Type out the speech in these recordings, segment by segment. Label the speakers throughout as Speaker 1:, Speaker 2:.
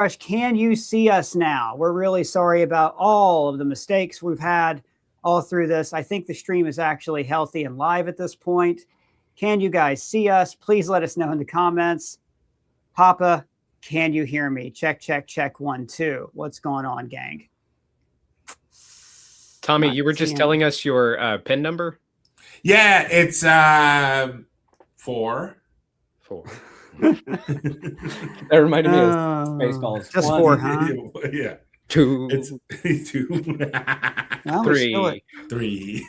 Speaker 1: Gosh, can you see us now? We're really sorry about all of the mistakes we've had all through this. I think the stream is actually healthy and live at this point. Can you guys see us? Please let us know in the comments. Papa, can you hear me? Check, check, check. 1, 2. What's going on, gang?
Speaker 2: Tommy, you were just telling us your PIN number?
Speaker 3: Yeah, it's 4.
Speaker 2: 4. That reminded me of Spaceballs.
Speaker 1: Just
Speaker 2: 1,
Speaker 1: 4, huh?
Speaker 3: Yeah.
Speaker 2: 2.
Speaker 3: It's 2.
Speaker 1: Well,
Speaker 2: 3.
Speaker 3: 3.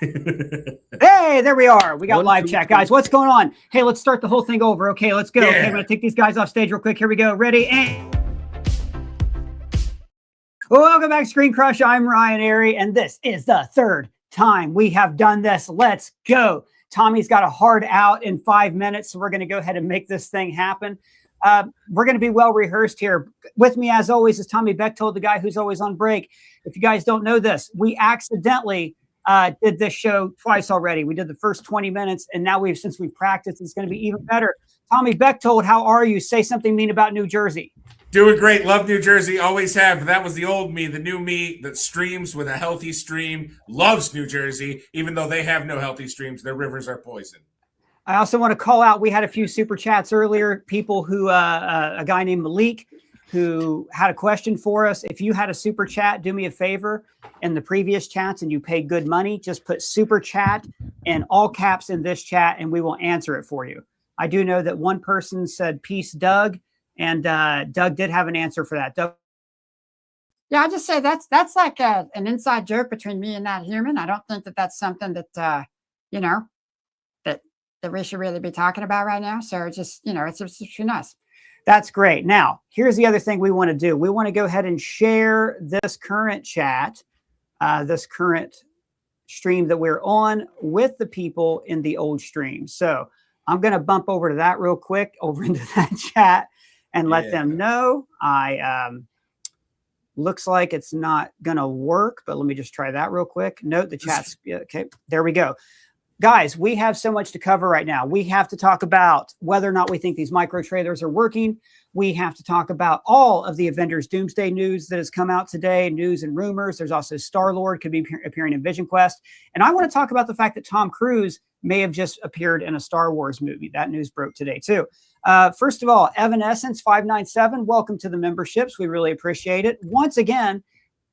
Speaker 1: Hey, there we are. We got
Speaker 2: 1,
Speaker 1: live
Speaker 2: 2,
Speaker 1: chat,
Speaker 2: 3.
Speaker 1: guys. What's going on? Hey, let's start the whole thing over. Okay, let's go.
Speaker 3: Yeah.
Speaker 1: Okay, I'm going to take these guys off stage real quick. Here we go. Ready? And welcome back, ScreenCrush. I'm Ryan Airy, and this is the third time we have done this. Let's go. Tommy's got a hard out in 5 minutes, so we're going to go ahead and make this thing happen. We're going to be well rehearsed here. With me, as always, is Tommy Bechtold, the guy who's always on break. If you guys don't know this, we accidentally did this show twice already. We did the first 20 minutes, and now since we've practiced, it's going to be even better. Tommy Bechtold, how are you? Say something mean about New Jersey.
Speaker 3: Doing great. Love New Jersey. Always have. That was the old me. The new me that streams with a healthy stream loves New Jersey, even though they have no healthy streams. Their rivers are poison.
Speaker 1: I also want to call out, we had a few super chats earlier, people who, a guy named Malik, who had a question for us. If you had a super chat, do me a favor in the previous chats and you paid good money, just put super chat in all caps in this chat and we will answer it for you. I do know that one person said, peace, Doug. And Doug did have an answer for that. Doug.
Speaker 4: Yeah, I'll just say that's like an inside joke between me and that human. I don't think that that's something that, that we should really be talking about right now. So it's just, it's between us.
Speaker 1: That's great. Now, here's the other thing we want to do. We want to go ahead and share this current chat, this current stream that we're on with the people in the old stream. So I'm going to bump over to that real quick, over into that chat and let them know. Looks like it's not going to work, but let me just try that real quick. Note the chat's okay. There we go. Guys, we have so much to cover right now. We have to talk about whether or not we think these micro trailers are working. We have to talk about all of the Avengers Doomsday news that has come out today, news and rumors. There's also Star-Lord could be appearing in Vision Quest. And I want to talk about the fact that Tom Cruise may have just appeared in a Star Wars movie. That news broke today too. First of all, Evanescence 597, welcome to the memberships. We really appreciate it. Once again,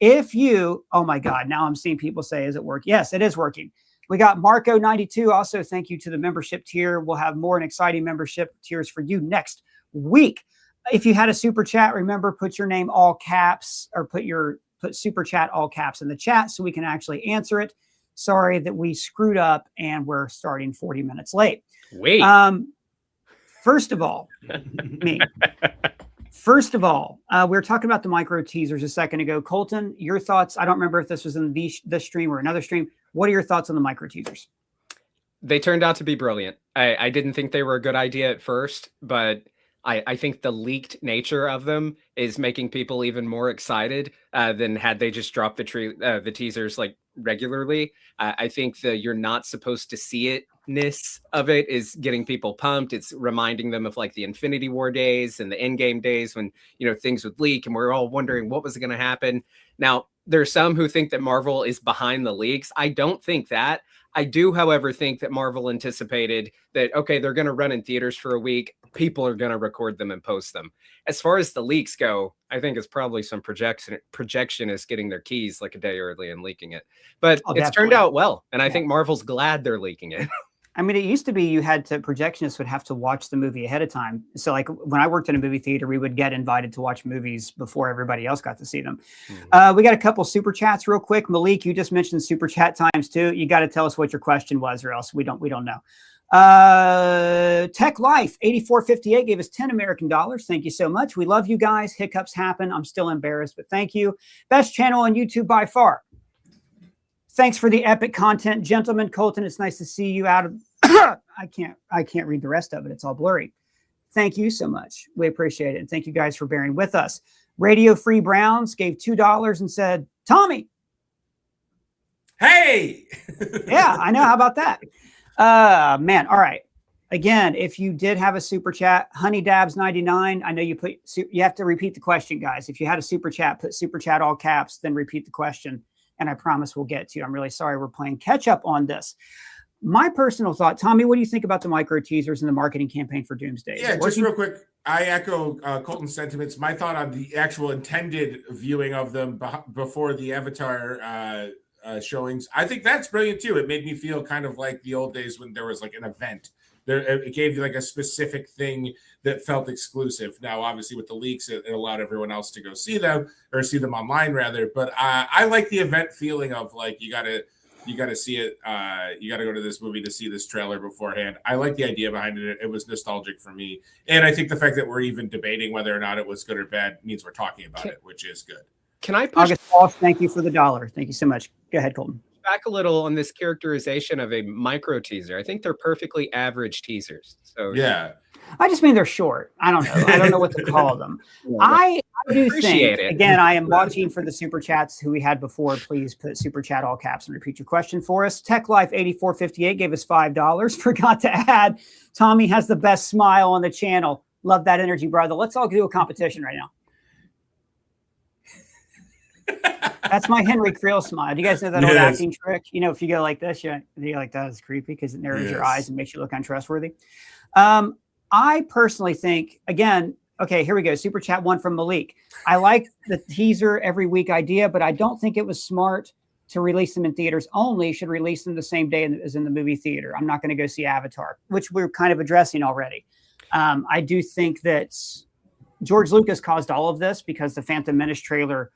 Speaker 1: if you, oh my God, now I'm seeing people say, is it working? Yes, it is working. We got Marco92. Also, thank you to the membership tier. We'll have more and exciting membership tiers for you next week. If you had a super chat, remember, put your name all caps or put super chat all caps in the chat so we can actually answer it. Sorry that we screwed up and we're starting 40 minutes late.
Speaker 2: Wait.
Speaker 1: First of all, we were talking about the micro teasers a second ago. Colton, your thoughts? I don't remember if this was in this stream or another stream. What are your thoughts on the micro teasers?
Speaker 2: They turned out to be brilliant. I didn't think they were a good idea at first, but I think the leaked nature of them is making people even more excited than had they just dropped the teasers like regularly. I think the you're not supposed to see it-ness of it is getting people pumped. It's reminding them of like the Infinity War days and the Endgame days when, things would leak and we're all wondering what was going to happen. Now, there's some who think that Marvel is behind the leaks. I don't think that. I do, however, think that Marvel anticipated that, okay, they're going to run in theaters for a week. People are going to record them and post them. As far as the leaks go, I think it's probably some projectionists getting their keys like a day early and leaking it. But it's turned out well. And I think Marvel's glad they're leaking it.
Speaker 1: I mean, it used to be projectionists would have to watch the movie ahead of time. So like when I worked in a movie theater, we would get invited to watch movies before everybody else got to see them. Mm-hmm. We got a couple super chats real quick. Malik, you just mentioned super chat times too. You got to tell us what your question was or else we don't know. Tech Life 8458 gave us 10 American dollars. Thank you so much. We love you guys. Hiccups happen. I'm still embarrassed, but thank you. Best channel on YouTube by far. Thanks for the epic content, gentlemen. Colton, it's nice to see you out of I can't read the rest of it. It's all blurry. Thank you so much. We appreciate it. And thank you guys for bearing with us. Radio Free Browns gave $2 and said, Tommy.
Speaker 3: Hey.
Speaker 1: Yeah, I know. How about that? Man. All right. Again, if you did have a super chat, Honey Dabs 99. I know you have to repeat the question, guys. If you had a super chat, put super chat all caps, then repeat the question, and I promise we'll get to you. I'm really sorry we're playing catch up on this. My personal thought, Tommy, what do you think about the micro teasers and the marketing campaign for Doomsday?
Speaker 3: Yeah, just real quick, I echo Colton's sentiments. My thought on the actual intended viewing of them before the Avatar showings, I think that's brilliant too. It made me feel kind of like the old days when there was like an event. It gave you like a specific thing that felt exclusive. Now, obviously, with the leaks, it allowed everyone else to go see them or see them online rather. But I like the event feeling of like you got to see it. You got to go to this movie to see this trailer beforehand. I like the idea behind it. It was nostalgic for me, and I think the fact that we're even debating whether or not it was good or bad means we're talking about it, which is good.
Speaker 2: Can I push
Speaker 1: August Walsh, thank you for the $1. Thank you so much. Go ahead, Colton.
Speaker 2: Back a little on this characterization of a micro teaser? I think they're perfectly average teasers. So
Speaker 3: yeah,
Speaker 1: I just mean they're short. I don't know. I don't know what to call them. I do
Speaker 2: Appreciate
Speaker 1: think,
Speaker 2: it.
Speaker 1: again, I am watching for the super chats who we had before. Please put super chat all caps and repeat your question for us. Tech Life 8458 gave us $5. Forgot to add, Tommy has the best smile on the channel. Love that energy, brother. Let's all do a competition right now. That's my Henry Creel smile. Do you guys know that old acting trick? You know, if you go like this, you're like, that is creepy because it narrows your eyes and makes you look untrustworthy. I personally think, again, okay, here we go. Super chat one from Malik. I like the teaser every week idea, but I don't think it was smart to release them in theaters only. Should release them the same day as in the movie theater. I'm not going to go see Avatar, which we're kind of addressing already. I do think that George Lucas caused all of this because the Phantom Menace trailer,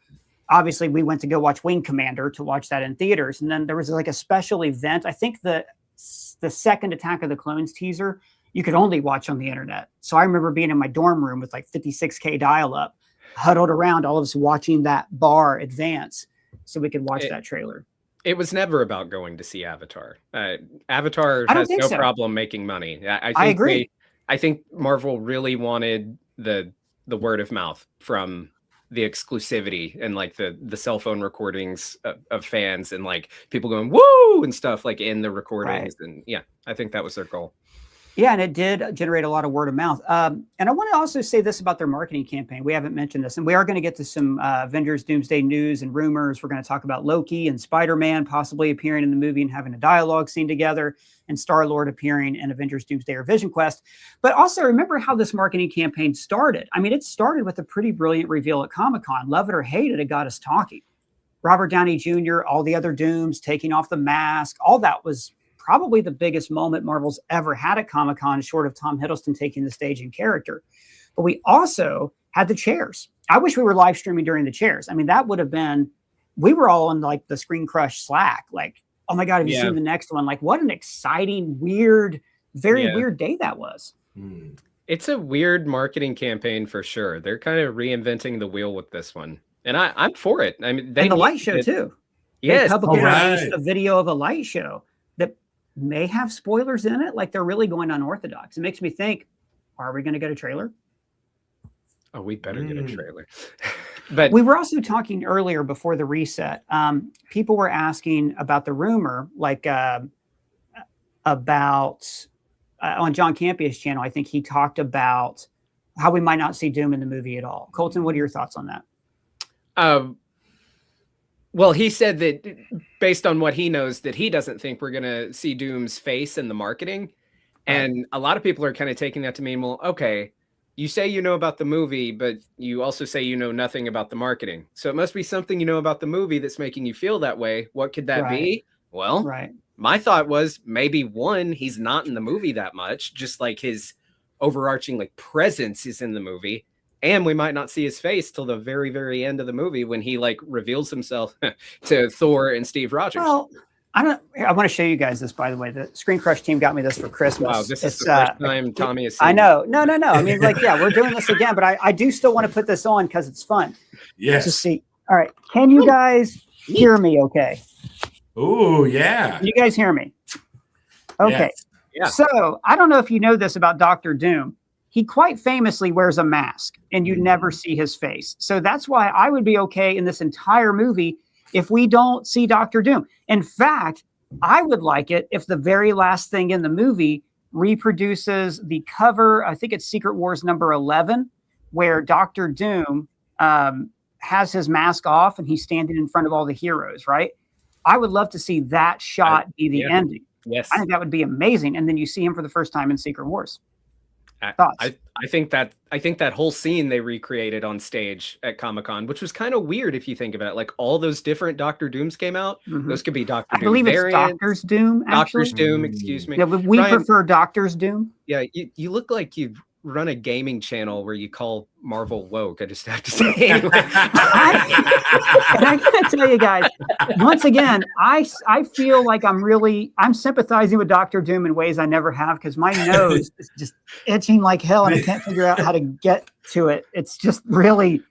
Speaker 1: obviously we went to go watch Wing Commander to watch that in theaters. And then there was like a special event. I think the second Attack of the Clones teaser, you could only watch on the internet. So I remember being in my dorm room with like 56K dial-up, huddled around, all of us watching that bar advance so we could watch that trailer.
Speaker 2: It was never about going to see Avatar. Avatar has no problem making money. I agree. I think Marvel really wanted the word of mouth from the exclusivity and like the cell phone recordings of fans and like people going woo and stuff like in the recordings. Right. And yeah, I think that was their goal.
Speaker 1: Yeah, and it did generate a lot of word of mouth. And I want to also say this about their marketing campaign. We haven't mentioned this, and we are going to get to some Avengers Doomsday news and rumors. We're going to talk about Loki and Spider-Man possibly appearing in the movie and having a dialogue scene together, and Star-Lord appearing in Avengers Doomsday or Vision Quest. But also remember how this marketing campaign started. I mean, it started with a pretty brilliant reveal at Comic-Con. Love it or hate it, it got us talking. Robert Downey Jr., all the other Dooms, taking off the mask, all that was probably the biggest moment Marvel's ever had at Comic-Con, short of Tom Hiddleston taking the stage in character. But we also had the chairs. I wish we were live streaming during the chairs. I mean, that would have been, we were all on like the ScreenCrush Slack. Like, oh my God, have you seen the next one? Like, what an exciting, weird, very weird day that was.
Speaker 2: It's a weird marketing campaign for sure. They're kind of reinventing the wheel with this one. And I'm for it. I mean,
Speaker 1: and the light show too.
Speaker 2: Yes.
Speaker 1: They publicly released a video of a light show that may have spoilers in it. Like they're really going unorthodox. It makes me think, are we going to get a trailer?
Speaker 2: Oh, we better get a trailer. But
Speaker 1: we were also talking earlier before the reset. People were asking about the rumor, like about on John Campia's channel. I think he talked about how we might not see Doom in the movie at all. Colton, what are your thoughts on that?
Speaker 2: Well, he said that based on what he knows, that he doesn't think we're going to see Doom's face in the marketing. And a lot of people are kind of taking that to mean, well, okay, you say you know about the movie, but you also say you know nothing about the marketing. So it must be something you know about the movie that's making you feel that way. What could that be? Well, my thought was maybe one, he's not in the movie that much, just like his overarching like presence is in the movie. And we might not see his face till the very, very end of the movie when he like reveals himself to Thor and Steve Rogers.
Speaker 1: Well, I want to show you guys this, by the way. The ScreenCrush team got me this for Christmas.
Speaker 2: Wow, this is the first time Tommy has seen
Speaker 1: I know. No. I mean, like, yeah, we're doing this again, but I do still want to put this on because it's fun.
Speaker 3: Yes.
Speaker 1: Just see. All right. Can you guys hear me okay?
Speaker 3: Oh, yeah.
Speaker 1: Can you guys hear me? Okay.
Speaker 3: Yes.
Speaker 2: Yeah.
Speaker 1: So I don't know if you know this about Dr. Doom. He quite famously wears a mask and you never see his face. So that's why I would be okay in this entire movie if we don't see Dr. Doom. In fact, I would like it if the very last thing in the movie reproduces the cover. I think it's Secret Wars number 11, where Doctor Doom has his mask off and he's standing in front of all the heroes, right? I would love to see that shot be the ending.
Speaker 2: Yes.
Speaker 1: I think that would be amazing. And then you see him for the first time in Secret Wars. Thoughts?
Speaker 2: I think that whole scene they recreated on stage at Comic-Con, which was kind of weird if you think about it. Like all those different Doctor Dooms came out. Those could be Doctor Doom.
Speaker 1: I believe
Speaker 2: variants.
Speaker 1: it's Doctor's Doom. Actually.
Speaker 2: Doctor's Doom, excuse me.
Speaker 1: Yeah, but we prefer Doctor's Doom.
Speaker 2: Yeah, you look like you run a gaming channel where you call Marvel woke. I just have to say. Anyway.
Speaker 1: And I gotta tell you guys, once again, I feel like I'm sympathizing with Doctor Doom in ways I never have, because my nose is just itching like hell and I can't figure out how to get to it. It's just really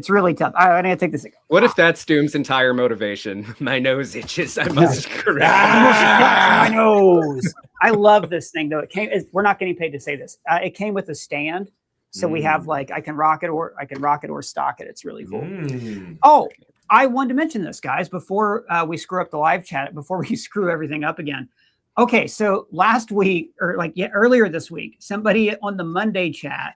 Speaker 1: tough. I need to take this.
Speaker 2: What if that's Doom's entire motivation? My nose itches. I must correct
Speaker 1: my nose. I love this thing though. We're not getting paid to say this. It came with a stand, so we have like I can rock it or stock it. It's really cool. Oh, I wanted to mention this, guys, before we screw up the live chat, before we screw everything up again. Okay, so last week earlier this week, somebody on the Monday chat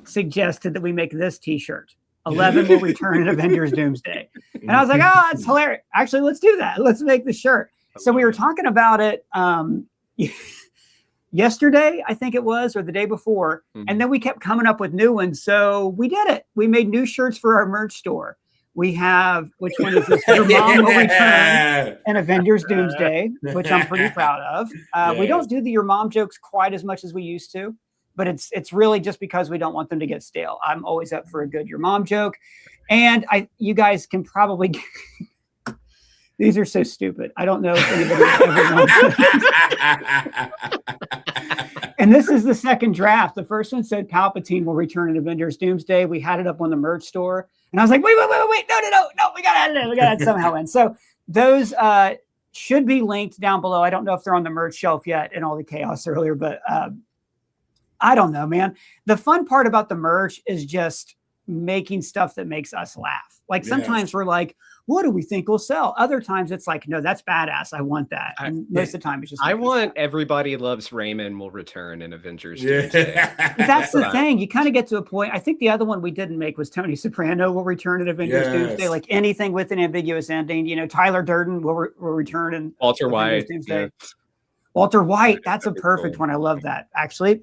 Speaker 1: suggested that we make this T-shirt. 11 will return in Avengers Doomsday. And I was like, oh, that's hilarious. Actually, let's do that. Let's make the shirt. So we were talking about it yesterday, I think it was, or the day before. And then we kept coming up with new ones. So we did it. We made new shirts for our merch store. We have, which one is this? Your Mom Will Return and Avengers Doomsday, which I'm pretty proud of. We don't do the Your Mom jokes quite as much as we used to, but it's really just because we don't want them to get stale. I'm always up for a good Your Mom joke. And you guys can probably these are so stupid. I don't know if anybody And this is the second draft. The first one said Palpatine will return in Avengers Doomsday. We had it up on the merch store. And I was like, wait. No, we got to add it in. We got to add somehow in. So those should be linked down below. I don't know if they're on the merch shelf yet in all the chaos earlier, but I don't know, man. The fun part about the merch is just making stuff that makes us laugh. Like sometimes we're like, what do we think will sell? Other times it's like, no, that's badass. I want that. And most of the time it's just.
Speaker 2: I want Everybody Loves Raymond will return in Avengers Doomsday.
Speaker 1: That's the thing. You kind of get to a point. I think the other one we didn't make was Tony Soprano will return in Avengers Doomsday. Like anything with an ambiguous ending. You know, Tyler Durden will return in
Speaker 2: Walter
Speaker 1: Avengers
Speaker 2: White.
Speaker 1: Doomsday.
Speaker 2: Yeah.
Speaker 1: Walter White. That's a perfect one. I love that. Actually.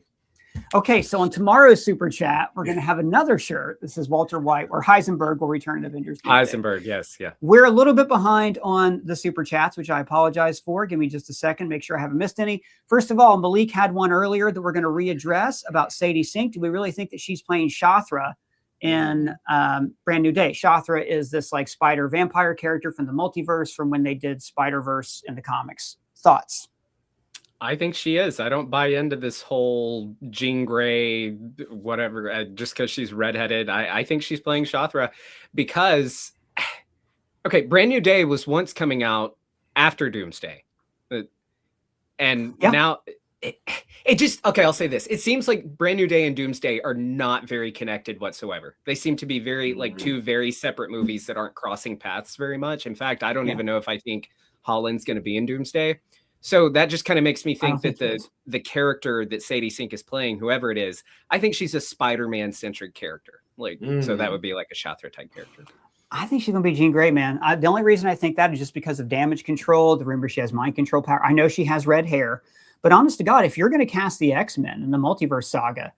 Speaker 1: Okay, so on tomorrow's super chat, we're going to have another shirt. This is Walter White, where Heisenberg will return in Avengers Doomsday.
Speaker 2: Heisenberg, yes, yeah.
Speaker 1: We're a little bit behind on the super chats, which I apologize for. Give me just a second, make sure I haven't missed any. First of all, Malik had one earlier that we're going to readdress about Sadie Sink. Do we really think that she's playing Shathra in Brand New Day? Shathra is this like spider vampire character from the Multiverse from when they did Spider-Verse in the comics. Thoughts?
Speaker 2: I think she is. I don't buy into this whole Jean Grey, whatever, just because she's redheaded. I think she's playing Shathra because, okay, Brand New Day was once coming out after Doomsday. And now it just, okay, I'll say this. It seems like Brand New Day and Doomsday are not very connected whatsoever. They seem to be very, like two very separate movies that aren't crossing paths very much. In fact, I don't even know if I think Holland's going to be in Doomsday. So that just kind of makes me think that the character that Sadie Sink is playing, whoever it is, I think she's a Spider-Man centric character. Like, so that would be like a Shathra type character.
Speaker 1: I think she's going to be Jean Grey, man. The only reason I think that is just because of damage control. Remember, she has mind control power. I know she has red hair, but honest to God, if you're going to cast the X-Men in the Multiverse saga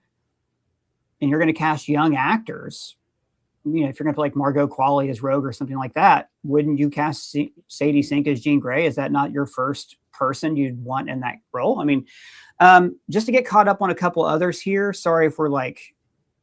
Speaker 1: and you're going to cast young actors, you know, if you're going to play like Margot Qualley as Rogue or something like that, wouldn't you cast Sadie Sink as Jean Grey? Is that not your first person you'd want in that role? I mean, just to get caught up on a couple others here. Sorry if we're like,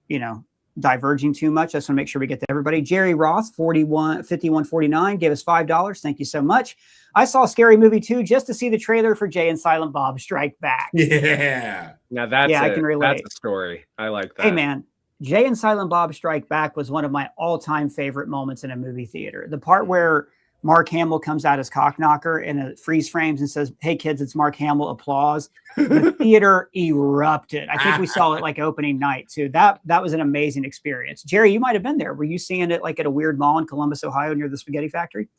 Speaker 1: you know, diverging too much. I just want to make sure we get to everybody. Jerry Roth, 5149, gave us $5. Thank you so much. I saw Scary Movie 2 just to see the trailer for Jay and Silent Bob Strike Back.
Speaker 3: Yeah.
Speaker 2: Now that's
Speaker 1: I can relate.
Speaker 2: That's a story. I like that.
Speaker 1: Hey man, Jay and Silent Bob Strike Back was one of my all-time favorite moments in a movie theater. The part where Mark Hamill comes out as Cockknocker and it freeze frames and says, "Hey kids, it's Mark Hamill, applause." The theater erupted. I think we saw it like opening night too. That was an amazing experience. Jerry, you might have been there. Were you seeing it like at a weird mall in Columbus, Ohio, near the Spaghetti Factory?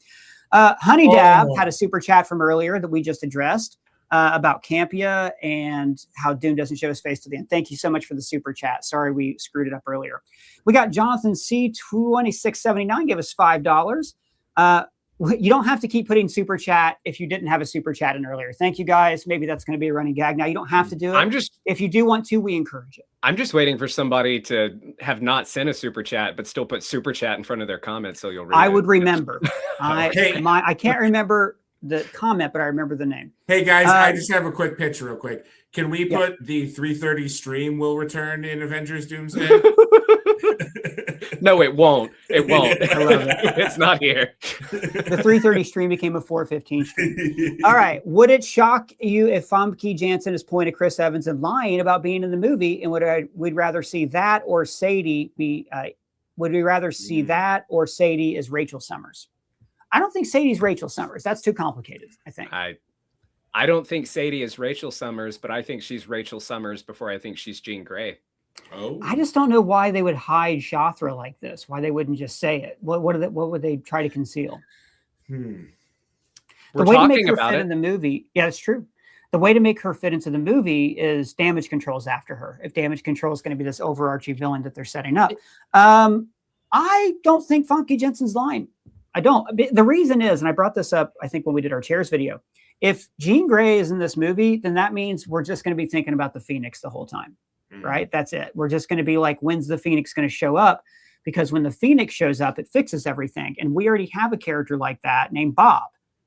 Speaker 1: Honey Dab had a super chat from earlier that we just addressed. about Campia and how Doom doesn't show his face to the end. Thank you so much for the super chat. Sorry we screwed it up earlier. We got Jonathan C2679 give us $5. You don't have to keep putting super chat if you didn't have a super chat in earlier. Thank you guys. Maybe that's going to be a running gag now. You don't have to do it. If you do want to, we encourage it.
Speaker 2: I'm just waiting for somebody to have not sent a super chat, but still put super chat in front of their comments so you'll read
Speaker 1: I
Speaker 2: it.
Speaker 1: would remember.
Speaker 3: Okay.
Speaker 1: I can't remember the comment, but I remember the name.
Speaker 3: Hey guys, I just have a quick pitch real quick. Can we put the 3:30 stream will return in Avengers Doomsday?
Speaker 2: No, it won't. It won't. I love it. It's not here.
Speaker 1: The 3:30 stream became a 4:15 stream. All right. Would it shock you if Famke Janssen is pointing to Chris Evans and lying about being in the movie? And we'd rather see that or Sadie be? Would we rather see that or Sadie as Rachel Summers? I don't think Sadie's Rachel Summers. That's too complicated, I think.
Speaker 2: I don't think Sadie is Rachel Summers, but I think she's Rachel Summers before I think she's Jean Grey.
Speaker 3: Oh,
Speaker 1: I just don't know why they would hide Shathra like this. Why they wouldn't just say it? What would they try to conceal?
Speaker 2: We're
Speaker 1: The way to make
Speaker 2: talking
Speaker 1: her
Speaker 2: about
Speaker 1: fit
Speaker 2: it.
Speaker 1: in the movie, yeah, it's true. The way to make her fit into the movie is Damage Control's after her. If Damage Control is going to be this overarching villain that they're setting up, I don't think Famke Janssen's lying. I don't. The reason is, and I brought this up, I think when we did our chairs video. If Jean Grey is in this movie, then that means we're just going to be thinking about the Phoenix the whole time, right? That's it. We're just going to be like, when's the Phoenix going to show up? Because when the Phoenix shows up, it fixes everything. And we already have a character like that named Bob.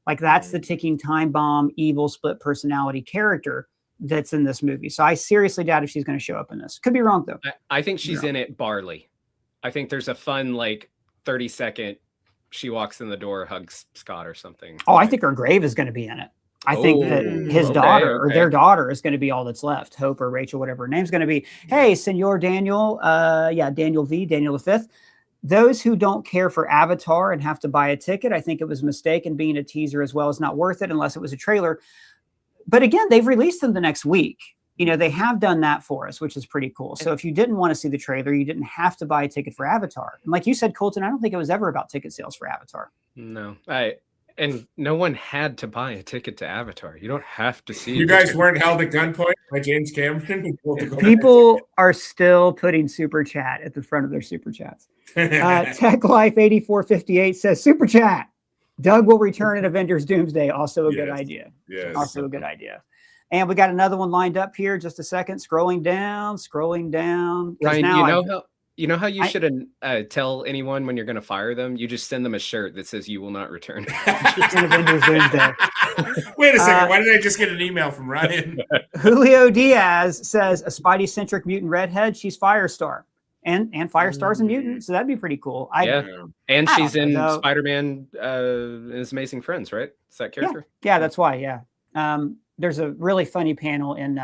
Speaker 1: Like that's the ticking time bomb, evil split personality character that's in this movie. So I seriously doubt if she's going to show up in this. Could be wrong though.
Speaker 2: I think she's in it barley. I think there's a fun, like 30-second, she walks in the door, hugs Scott or something.
Speaker 1: Oh, I think her grave is going to be in it. I think that his daughter or their daughter is going to be all that's left. Hope or Rachel, whatever her name's going to be. Hey, Senor Daniel. Daniel V, Daniel V. Those who don't care for Avatar and have to buy a ticket, I think it was a mistake, and being a teaser as well is not worth it unless it was a trailer. But again, they've released them the next week. You know, they have done that for us, which is pretty cool. So if you didn't want to see the trailer, you didn't have to buy a ticket for Avatar. And like you said, Colton, I don't think it was ever about ticket sales for Avatar.
Speaker 2: No, and no one had to buy a ticket to Avatar. You don't have to see.
Speaker 3: You guys weren't held at gunpoint by James Cameron.
Speaker 1: People are still putting super chat at the front of their super chats. Tech Life 8458 says super chat. Doug will return in Avengers Doomsday. Also a good idea.
Speaker 3: Yes.
Speaker 1: Also a good idea. And we got another one lined up here. Just a second. Scrolling down.
Speaker 2: Ryan, you know how you shouldn't tell anyone when you're going to fire them? You just send them a shirt that says you will not return.
Speaker 1: Avengers Doomsday.
Speaker 3: Wait a second. Why did I just get an email from Ryan?
Speaker 1: Julio Diaz says a Spidey-centric mutant redhead. She's Firestar. And Firestar's a mutant, so that'd be pretty cool.
Speaker 2: And she's in Spider-Man and His Amazing Friends, right? Is that character?
Speaker 1: Yeah, that's why, yeah. There's a really funny panel in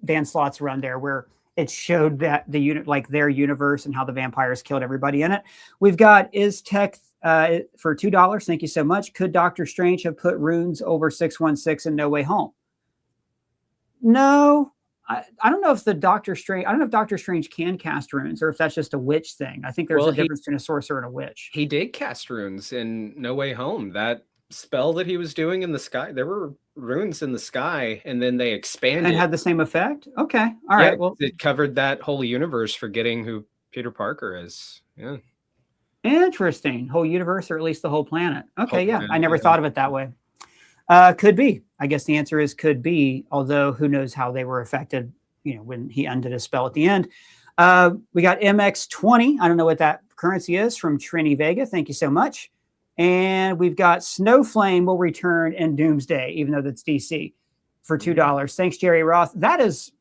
Speaker 1: Dan Slott's run there where it showed that the unit, like their universe and how the vampires killed everybody in it. We've got Is Tech for $2. Thank you so much. Could Doctor Strange have put runes over 616 in No Way Home? No. I don't know if Doctor Strange can cast runes or if that's just a witch thing. I think there's a difference between a sorcerer and a witch.
Speaker 2: He did cast runes in No Way Home. That spell that he was doing in the sky, there were runes in the sky, and then they expanded
Speaker 1: and had the same effect. Okay, all right. Well,
Speaker 2: it covered that whole universe, forgetting who Peter Parker is. Yeah,
Speaker 1: interesting. Whole universe, or at least the whole planet. Okay,
Speaker 2: planet,
Speaker 1: I never thought of it that way. Could be. I guess the answer is could be. Although who knows how they were affected? You know, when he undid his spell at the end. We got MX20. I don't know what that currency is from Trini Vega. Thank you so much. And we've got Snowflame will return in Doomsday, even though that's DC, for $2. Thanks, Jerry Roth. That is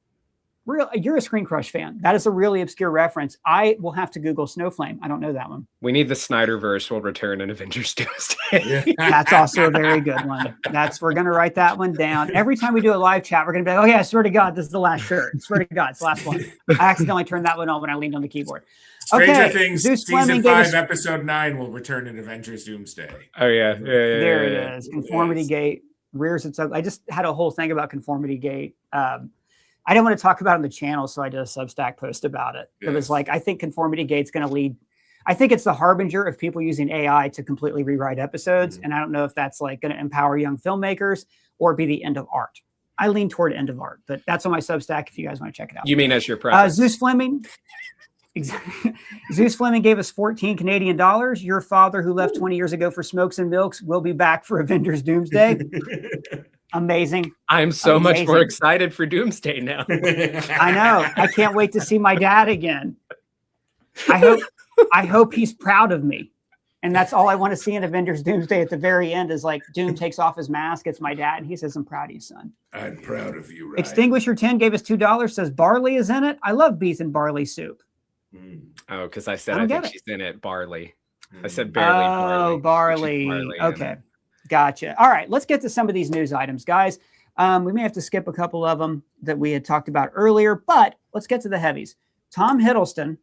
Speaker 1: real. You're a ScreenCrush fan. That is a really obscure reference. I will have to Google Snowflame. I don't know that one.
Speaker 2: We need the Snyderverse will return in Avengers Doomsday.
Speaker 1: That's also a very good one. We're going to write that one down. Every time we do a live chat, we're going to be like, oh yeah, I swear to God, this is the last shirt. I swear to God, it's the last one. I accidentally turned that one on when I leaned on the keyboard.
Speaker 3: Stranger Things season 5, episode 9 will return in Avengers Doomsday.
Speaker 2: Oh yeah.
Speaker 1: There it is. Conformity Gate rears its ugly. I just had a whole thing about Conformity Gate. I didn't want to talk about it on the channel, so I did a Substack post about it. Yes. It was like, I think Conformity Gate's going to lead. I think it's the harbinger of people using AI to completely rewrite episodes. And I don't know if that's like going to empower young filmmakers or be the end of art. I lean toward end of art, but that's on my Substack if you guys want to check it out.
Speaker 2: You mean as your preference?
Speaker 1: Zeus Fleming. Zeus Fleming gave us 14 Canadian dollars. Your father, who left 20 years ago for Smokes and Milks, will be back for Avengers Doomsday. Amazing.
Speaker 2: I'm so much more excited for Doomsday now.
Speaker 1: I know. I can't wait to see my dad again. I hope he's proud of me. And that's all I want to see in Avengers Doomsday at the very end is like Doom takes off his mask. It's my dad. And he says, I'm proud of you, son.
Speaker 3: I'm proud of you, Ryan.
Speaker 1: Extinguisher 10 gave us $2, says barley is in it. I love beef and barley soup.
Speaker 2: Oh, because I said I think she's in it. Barley. I said barely.
Speaker 1: Oh, barley. Okay. Gotcha. All right. Let's get to some of these news items, guys. We may have to skip a couple of them that we had talked about earlier, but let's get to the heavies. Tom Hiddleston.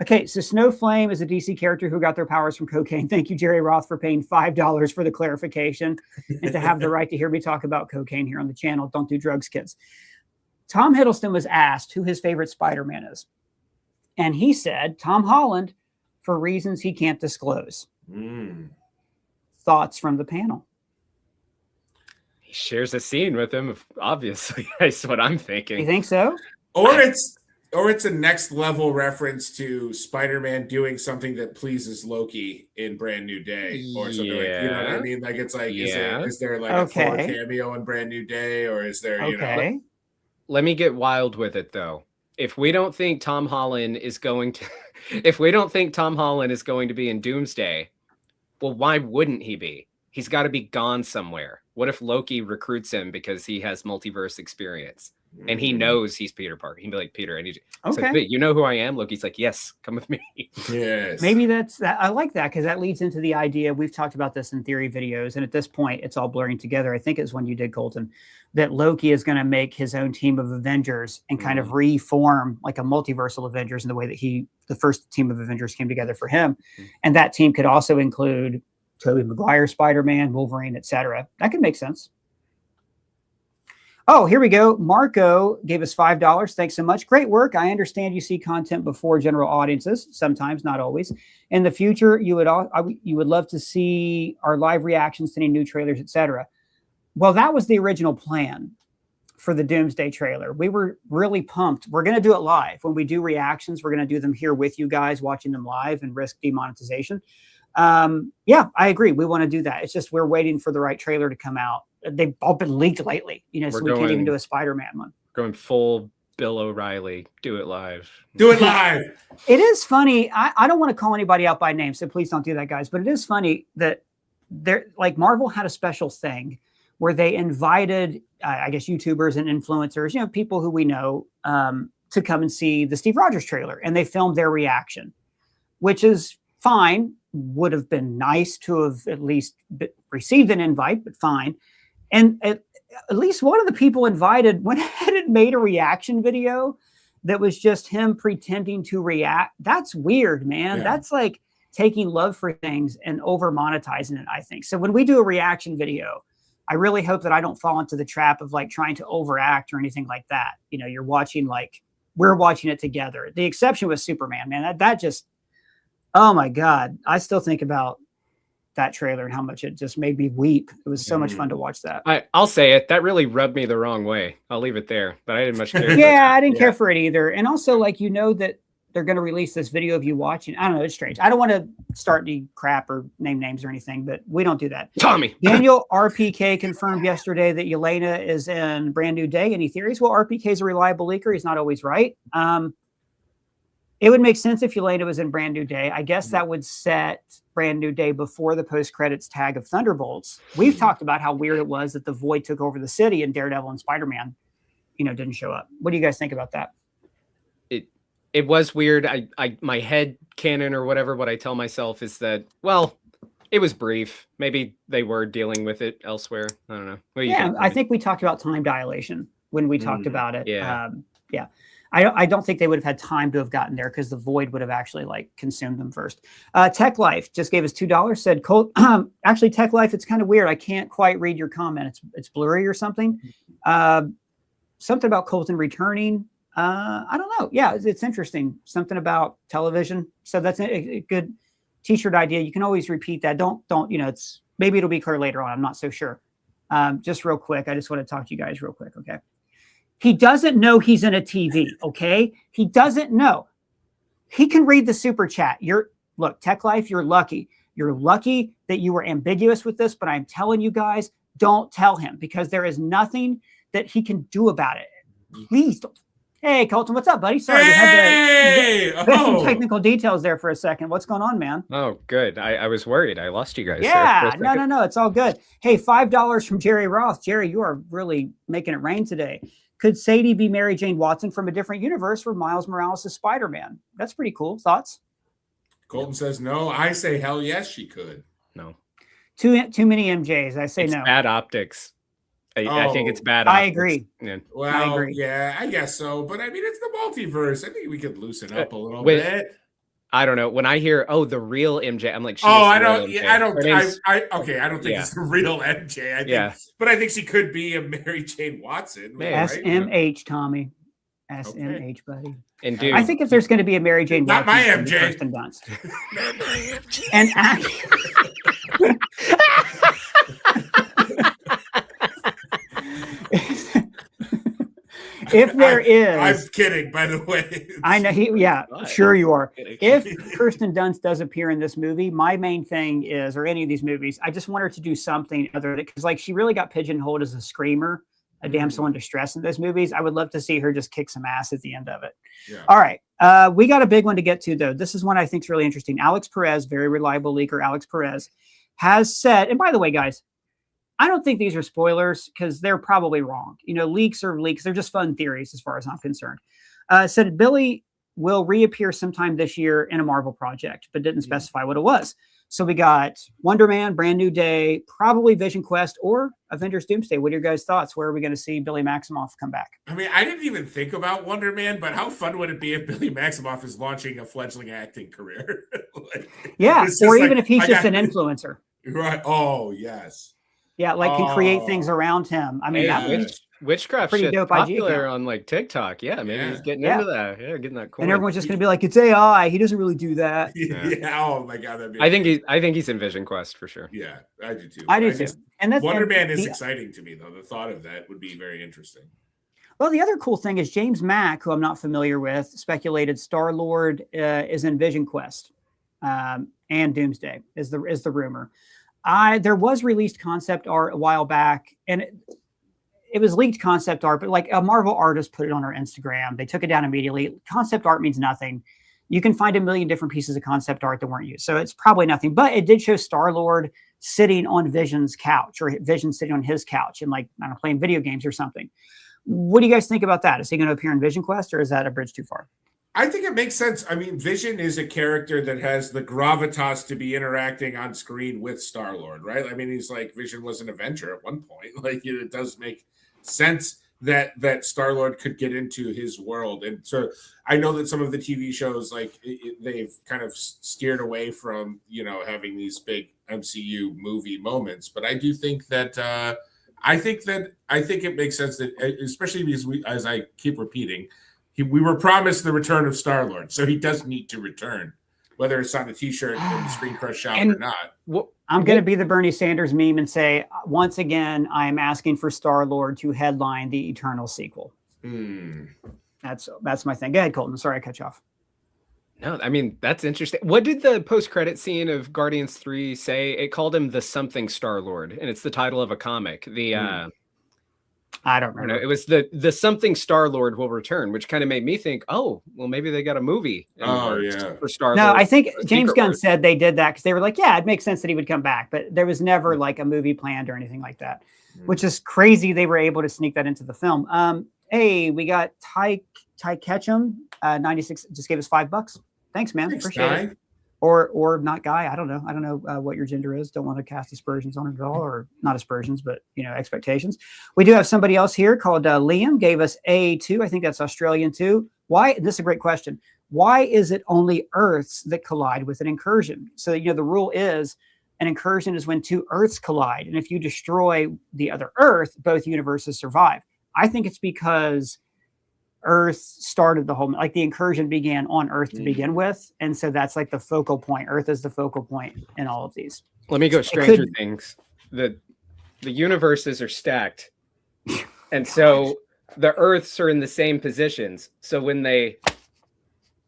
Speaker 1: Okay, so Snowflame is a DC character who got their powers from cocaine. Thank you, Jerry Roth, for paying $5 for the clarification and to have the right to hear me talk about cocaine here on the channel. Don't do drugs, kids. Tom Hiddleston was asked who his favorite Spider-Man is. And he said, Tom Holland, for reasons he can't disclose. Thoughts from the panel?
Speaker 2: He shares a scene with him, obviously. That's what I'm thinking.
Speaker 1: You think so?
Speaker 3: Or it's a next level reference to Spider-Man doing something that pleases Loki in Brand New Day or something like, you know what I mean? Like it's like, is there like a Thor cameo in Brand New Day, or is there, you know?
Speaker 2: Let me get wild with it though. If we don't think Tom Holland is going to be in Doomsday, well, why wouldn't he be? He's got to be gone somewhere. What if Loki recruits him because he has multiverse experience and he knows he's Peter Parker? He'd be like, Peter, I need you. Okay. Like, you know who I am? Loki's like, yes, come with me.
Speaker 3: Yes.
Speaker 1: Maybe that's that. I like that because that leads into the idea. We've talked about this in theory videos. And at this point, it's all blurring together. I think it's when you did, Colton, that Loki is going to make his own team of Avengers and kind of reform like a multiversal Avengers in the way that the first team of Avengers came together for him. And that team could also include Tobey Maguire, Spider-Man, Wolverine, etc. That could make sense. Oh, here we go. Marco gave us $5. Thanks so much. Great work. I understand you see content before general audiences, sometimes, not always. In the future, you would love to see our live reactions to any new trailers, etc. Well, that was the original plan for the Doomsday trailer. We were really pumped. We're going to do it live. When we do reactions, we're going to do them here with you guys, watching them live and risk demonetization. Yeah, I agree. We want to do that. It's just we're waiting for the right trailer to come out. They've all been leaked lately, so we can't even do a Spider-Man one.
Speaker 2: Going full Bill O'Reilly. Do it live.
Speaker 3: Do it live.
Speaker 1: It is funny. I don't want to call anybody out by name, so please don't do that, guys. But it is funny that Marvel had a special thing where they invited, I guess, YouTubers and influencers, people who we know, to come and see the Steve Rogers trailer, and they filmed their reaction, which is fine. Would have been nice to have at least received an invite, but fine. And at least one of the people invited went ahead and made a reaction video that was just him pretending to react. That's weird, man. Yeah. That's like taking love for things and over monetizing it, I think. So when we do a reaction video, I really hope that I don't fall into the trap of like trying to overact or anything like that. You're watching we're watching it together. The exception was Superman, man. That just, oh my God. I still think about that trailer and how much it just made me weep. It was so much fun to watch that.
Speaker 2: I'll say it. That really rubbed me the wrong way. I'll leave it there, but I didn't much care.
Speaker 1: Yeah, I didn't care for it either. And also that they're going to release this video of you watching. I don't know. It's strange. I don't want to start any crap or name names or anything, but we don't do that.
Speaker 2: Tommy.
Speaker 1: Daniel RPK confirmed yesterday that Yelena is in Brand New Day. Any theories? Well, RPK is a reliable leaker. He's not always right. It would make sense if Yelena was in Brand New Day. I guess that would set Brand New Day before the post-credits tag of Thunderbolts. We've talked about how weird it was that the Void took over the city and Daredevil and Spider-Man, didn't show up. What do you guys think about that?
Speaker 2: It was weird. My head canon or whatever, what I tell myself is that, well, it was brief. Maybe they were dealing with it elsewhere. I don't know.
Speaker 1: Yeah, I think we talked about time dilation when we talked about it.
Speaker 2: Yeah.
Speaker 1: Yeah. I don't think they would have had time to have gotten there because the Void would have actually consumed them first. Tech Life just gave us $2. Said, Colt, actually, Tech Life, it's kind of weird. I can't quite read your comment. It's blurry or something. Something about Colton returning. I don't know. Yeah, it's interesting. Something about television. So that's a good t-shirt idea. You can always repeat that. Don't. Maybe it'll be clear later on. I'm not so sure. Just real quick. I just want to talk to you guys real quick. Okay. He doesn't know he's in a TV. Okay. He doesn't know. He can read the super chat. Look, Tech Life, you're lucky. You're lucky that you were ambiguous with this, but I'm telling you guys, don't tell him because there is nothing that he can do about it. Please don't. Hey, Colton, what's up, buddy? Sorry, we had some technical details there for a second. What's going on, man?
Speaker 2: Oh, good. I was worried. I lost you guys.
Speaker 1: Yeah, no. It's all good. Hey, $5 from Jerry Roth. Jerry, you are really making it rain today. Could Sadie be Mary Jane Watson from a different universe where Miles Morales is Spider-Man? That's pretty cool. Thoughts?
Speaker 3: Colton says no. I say hell yes, she could.
Speaker 2: No.
Speaker 1: Too many MJs. I say
Speaker 2: it's
Speaker 1: no.
Speaker 2: Bad optics. I think it's bad optics.
Speaker 1: I agree.
Speaker 2: Yeah.
Speaker 3: Well,
Speaker 1: I agree.
Speaker 3: Yeah, I guess so. But I mean, it's the multiverse. I think we could loosen up a little bit.
Speaker 2: I don't know. When I hear, the real MJ, I'm like,
Speaker 3: I don't think it's the real MJ. I think, but I think she could be a Mary Jane Watson.
Speaker 1: SMH, Tommy. SMH, buddy.
Speaker 2: And dude,
Speaker 1: I think if there's going to be a Mary Jane
Speaker 3: Watson, not my MJ.
Speaker 1: Kirsten Dunst. Not my MJ. And if there is,
Speaker 3: I'm kidding, by the way.
Speaker 1: I know sure you are. If Kirsten Dunst does appear in this movie, my main thing is, or any of these movies, I just want her to do something other than, because like she really got pigeonholed as a screamer, a damsel in distress in those movies. I would love to see her just kick some ass at the end of it. Yeah. All right. We got a big one to get to, though. This is one I think is really interesting. Alex Perez, very reliable leaker, Alex Perez, has said, and by the way, guys, I don't think these are spoilers because they're probably wrong. Leaks are leaks. They're just fun theories as far as I'm concerned. Said Billy will reappear sometime this year in a Marvel project, but didn't specify what it was. So we got Wonder Man, Brand New Day, probably Vision Quest, or Avengers Doomsday. What are your guys' thoughts? Where are we going to see Billy Maximoff come back?
Speaker 3: I mean, I didn't even think about Wonder Man, but how fun would it be if Billy Maximoff is launching a fledgling acting career?
Speaker 1: Or even if he's just an influencer.
Speaker 3: Right. Oh, yes.
Speaker 1: Yeah, can create things around him. I mean,
Speaker 2: witchcraft pretty dope popular on like TikTok. Yeah, maybe he's getting into that. Yeah, getting that cool.
Speaker 1: And everyone's just gonna be like, it's AI. He doesn't really do that.
Speaker 3: Yeah. Oh my god.
Speaker 2: I think he's in Vision Quest for sure.
Speaker 3: Yeah, I do too.
Speaker 1: I do too. And that's
Speaker 3: Wonder Man is exciting to me though. The thought of that would be very interesting.
Speaker 1: Well, the other cool thing is James Mack, who I'm not familiar with, speculated Star-Lord is in Vision Quest, and Doomsday is the rumor. There was released concept art a while back, and it was leaked concept art, but like a Marvel artist put it on our Instagram. They took it down immediately. Concept art means nothing. You can find a million different pieces of concept art that weren't used. So it's probably nothing, but it did show Star-Lord sitting on Vision's couch, or Vision sitting on his couch and playing video games or something. What do you guys think about that? Is he going to appear in Vision Quest, or is that a bridge too far?
Speaker 3: I think it makes sense. I mean, Vision is a character that has the gravitas to be interacting on screen with Star-Lord, right? I mean, he's like, Vision was an Avenger at one point. It does make sense that Star-Lord could get into his world. And so I know that some of the TV shows, they've kind of steered away from, having these big MCU movie moments. But I do think that, I think it makes sense that, especially because as I keep repeating, we were promised the return of Star-Lord, so he does need to return, whether it's on a T-shirt in the ScreenCrush shop or not.
Speaker 1: I'm going to be the Bernie Sanders meme and say, once again, I am asking for Star-Lord to headline the Eternal sequel. That's my thing. Go ahead, Colton. Sorry I cut you off.
Speaker 2: No, I mean, that's interesting. What did the post-credit scene of Guardians 3 say? It called him the something Star-Lord, and it's the title of a comic.
Speaker 1: I don't remember.
Speaker 2: It was the something Star-Lord will return, which kind of made me think, oh, well, maybe they got a movie for Star-Lord.
Speaker 1: No, I think James Gunn said they did that because they were like, yeah, it makes sense that he would come back, but there was never like a movie planned or anything like that, which is crazy. They were able to sneak that into the film. Hey, we got Ty Ketchum, 96, just gave us $5. Thanks, man. Appreciate it. Or not Guy. I don't know what your gender is. Don't want to cast aspersions on it at all, or not aspersions, but expectations. We do have somebody else here called Liam, gave us A2. I think that's Australian too. Why? This is a great question. Why is it only Earths that collide with an incursion? So the rule is an incursion is when two Earths collide, and if you destroy the other Earth, both universes survive. I think it's because Earth started the whole, the incursion began on Earth to begin with, and so that's like the focal point. Earth is the focal point in all of these.
Speaker 2: Let me go Stranger Things. the universes are stacked, and so the Earths are in the same positions. So when the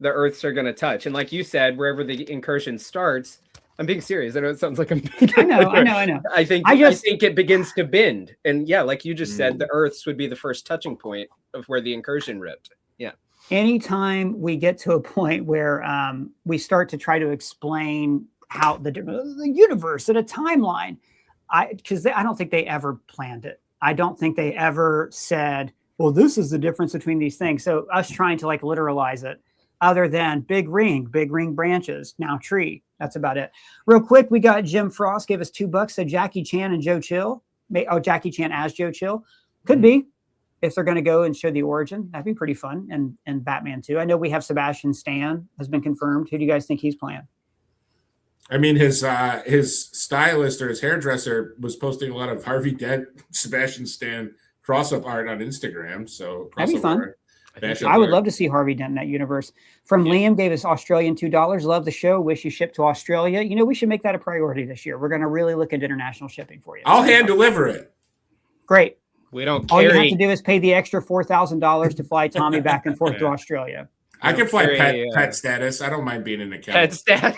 Speaker 2: Earths are going to touch, and like you said, wherever the incursion starts, I'm being serious. I know it sounds like I'm.
Speaker 1: I know.
Speaker 2: I think it begins to bend, and yeah, like you just said, the Earths would be the first touching point of where the incursion ripped. Yeah.
Speaker 1: Anytime we get to a point where we start to try to explain how the universe and a timeline, because I don't think they ever planned it. I don't think they ever said, well, this is the difference between these things. So us trying to like literalize it, other than big ring branches, now tree. That's about it. Real quick, we got Jim Frost gave us $2. So Jackie Chan and Joe Chill. Jackie Chan as Joe Chill. Could be. If they're going to go and show the origin, that'd be pretty fun. And Batman too. I know we have Sebastian Stan has been confirmed. Who do you guys think he's playing?
Speaker 3: I mean, his stylist or his hairdresser was posting a lot of Harvey Dent, Sebastian Stan cross-up art on Instagram. So
Speaker 1: that'd be fun. I would love to see Harvey Dent in that universe. From Liam, gave us Australian $2. Love the show. Wish you shipped to Australia. You know, we should make that a priority this year. We're going to really look at international shipping for you.
Speaker 3: I'll hand deliver it.
Speaker 1: Great.
Speaker 2: We don't.
Speaker 1: All you have to do is pay the extra $4,000 to fly Tommy back and forth to Australia.
Speaker 3: I can fly pet status. I don't mind being in a cabin.
Speaker 2: Pet status.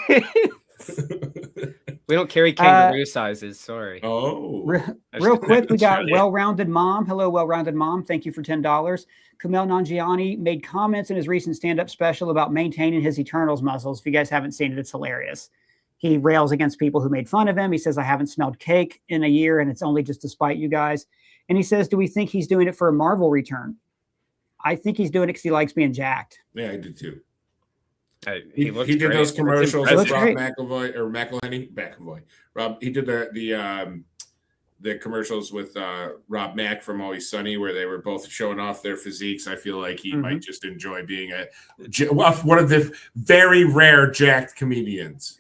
Speaker 2: We don't carry kangaroo sizes. Sorry.
Speaker 3: Oh.
Speaker 1: Real quick, we got Well-Rounded Mom. Hello, Well-Rounded Mom. Thank you for $10. Kumail Nanjiani made comments in his recent stand-up special about maintaining his Eternals muscles. If you guys haven't seen it, it's hilarious. He rails against people who made fun of him. He says, I haven't smelled cake in a year, and it's only just to spite you guys. And he says, do we think he's doing it for a Marvel return? I think he's doing it because he likes being jacked.
Speaker 3: Yeah, I did too.
Speaker 2: He
Speaker 3: did those commercials with Rob McElroy or McElhenney. Rob, he did the commercials with Rob Mack from Always Sunny, where they were both showing off their physiques. I feel like he might just enjoy being one of the very rare jacked comedians.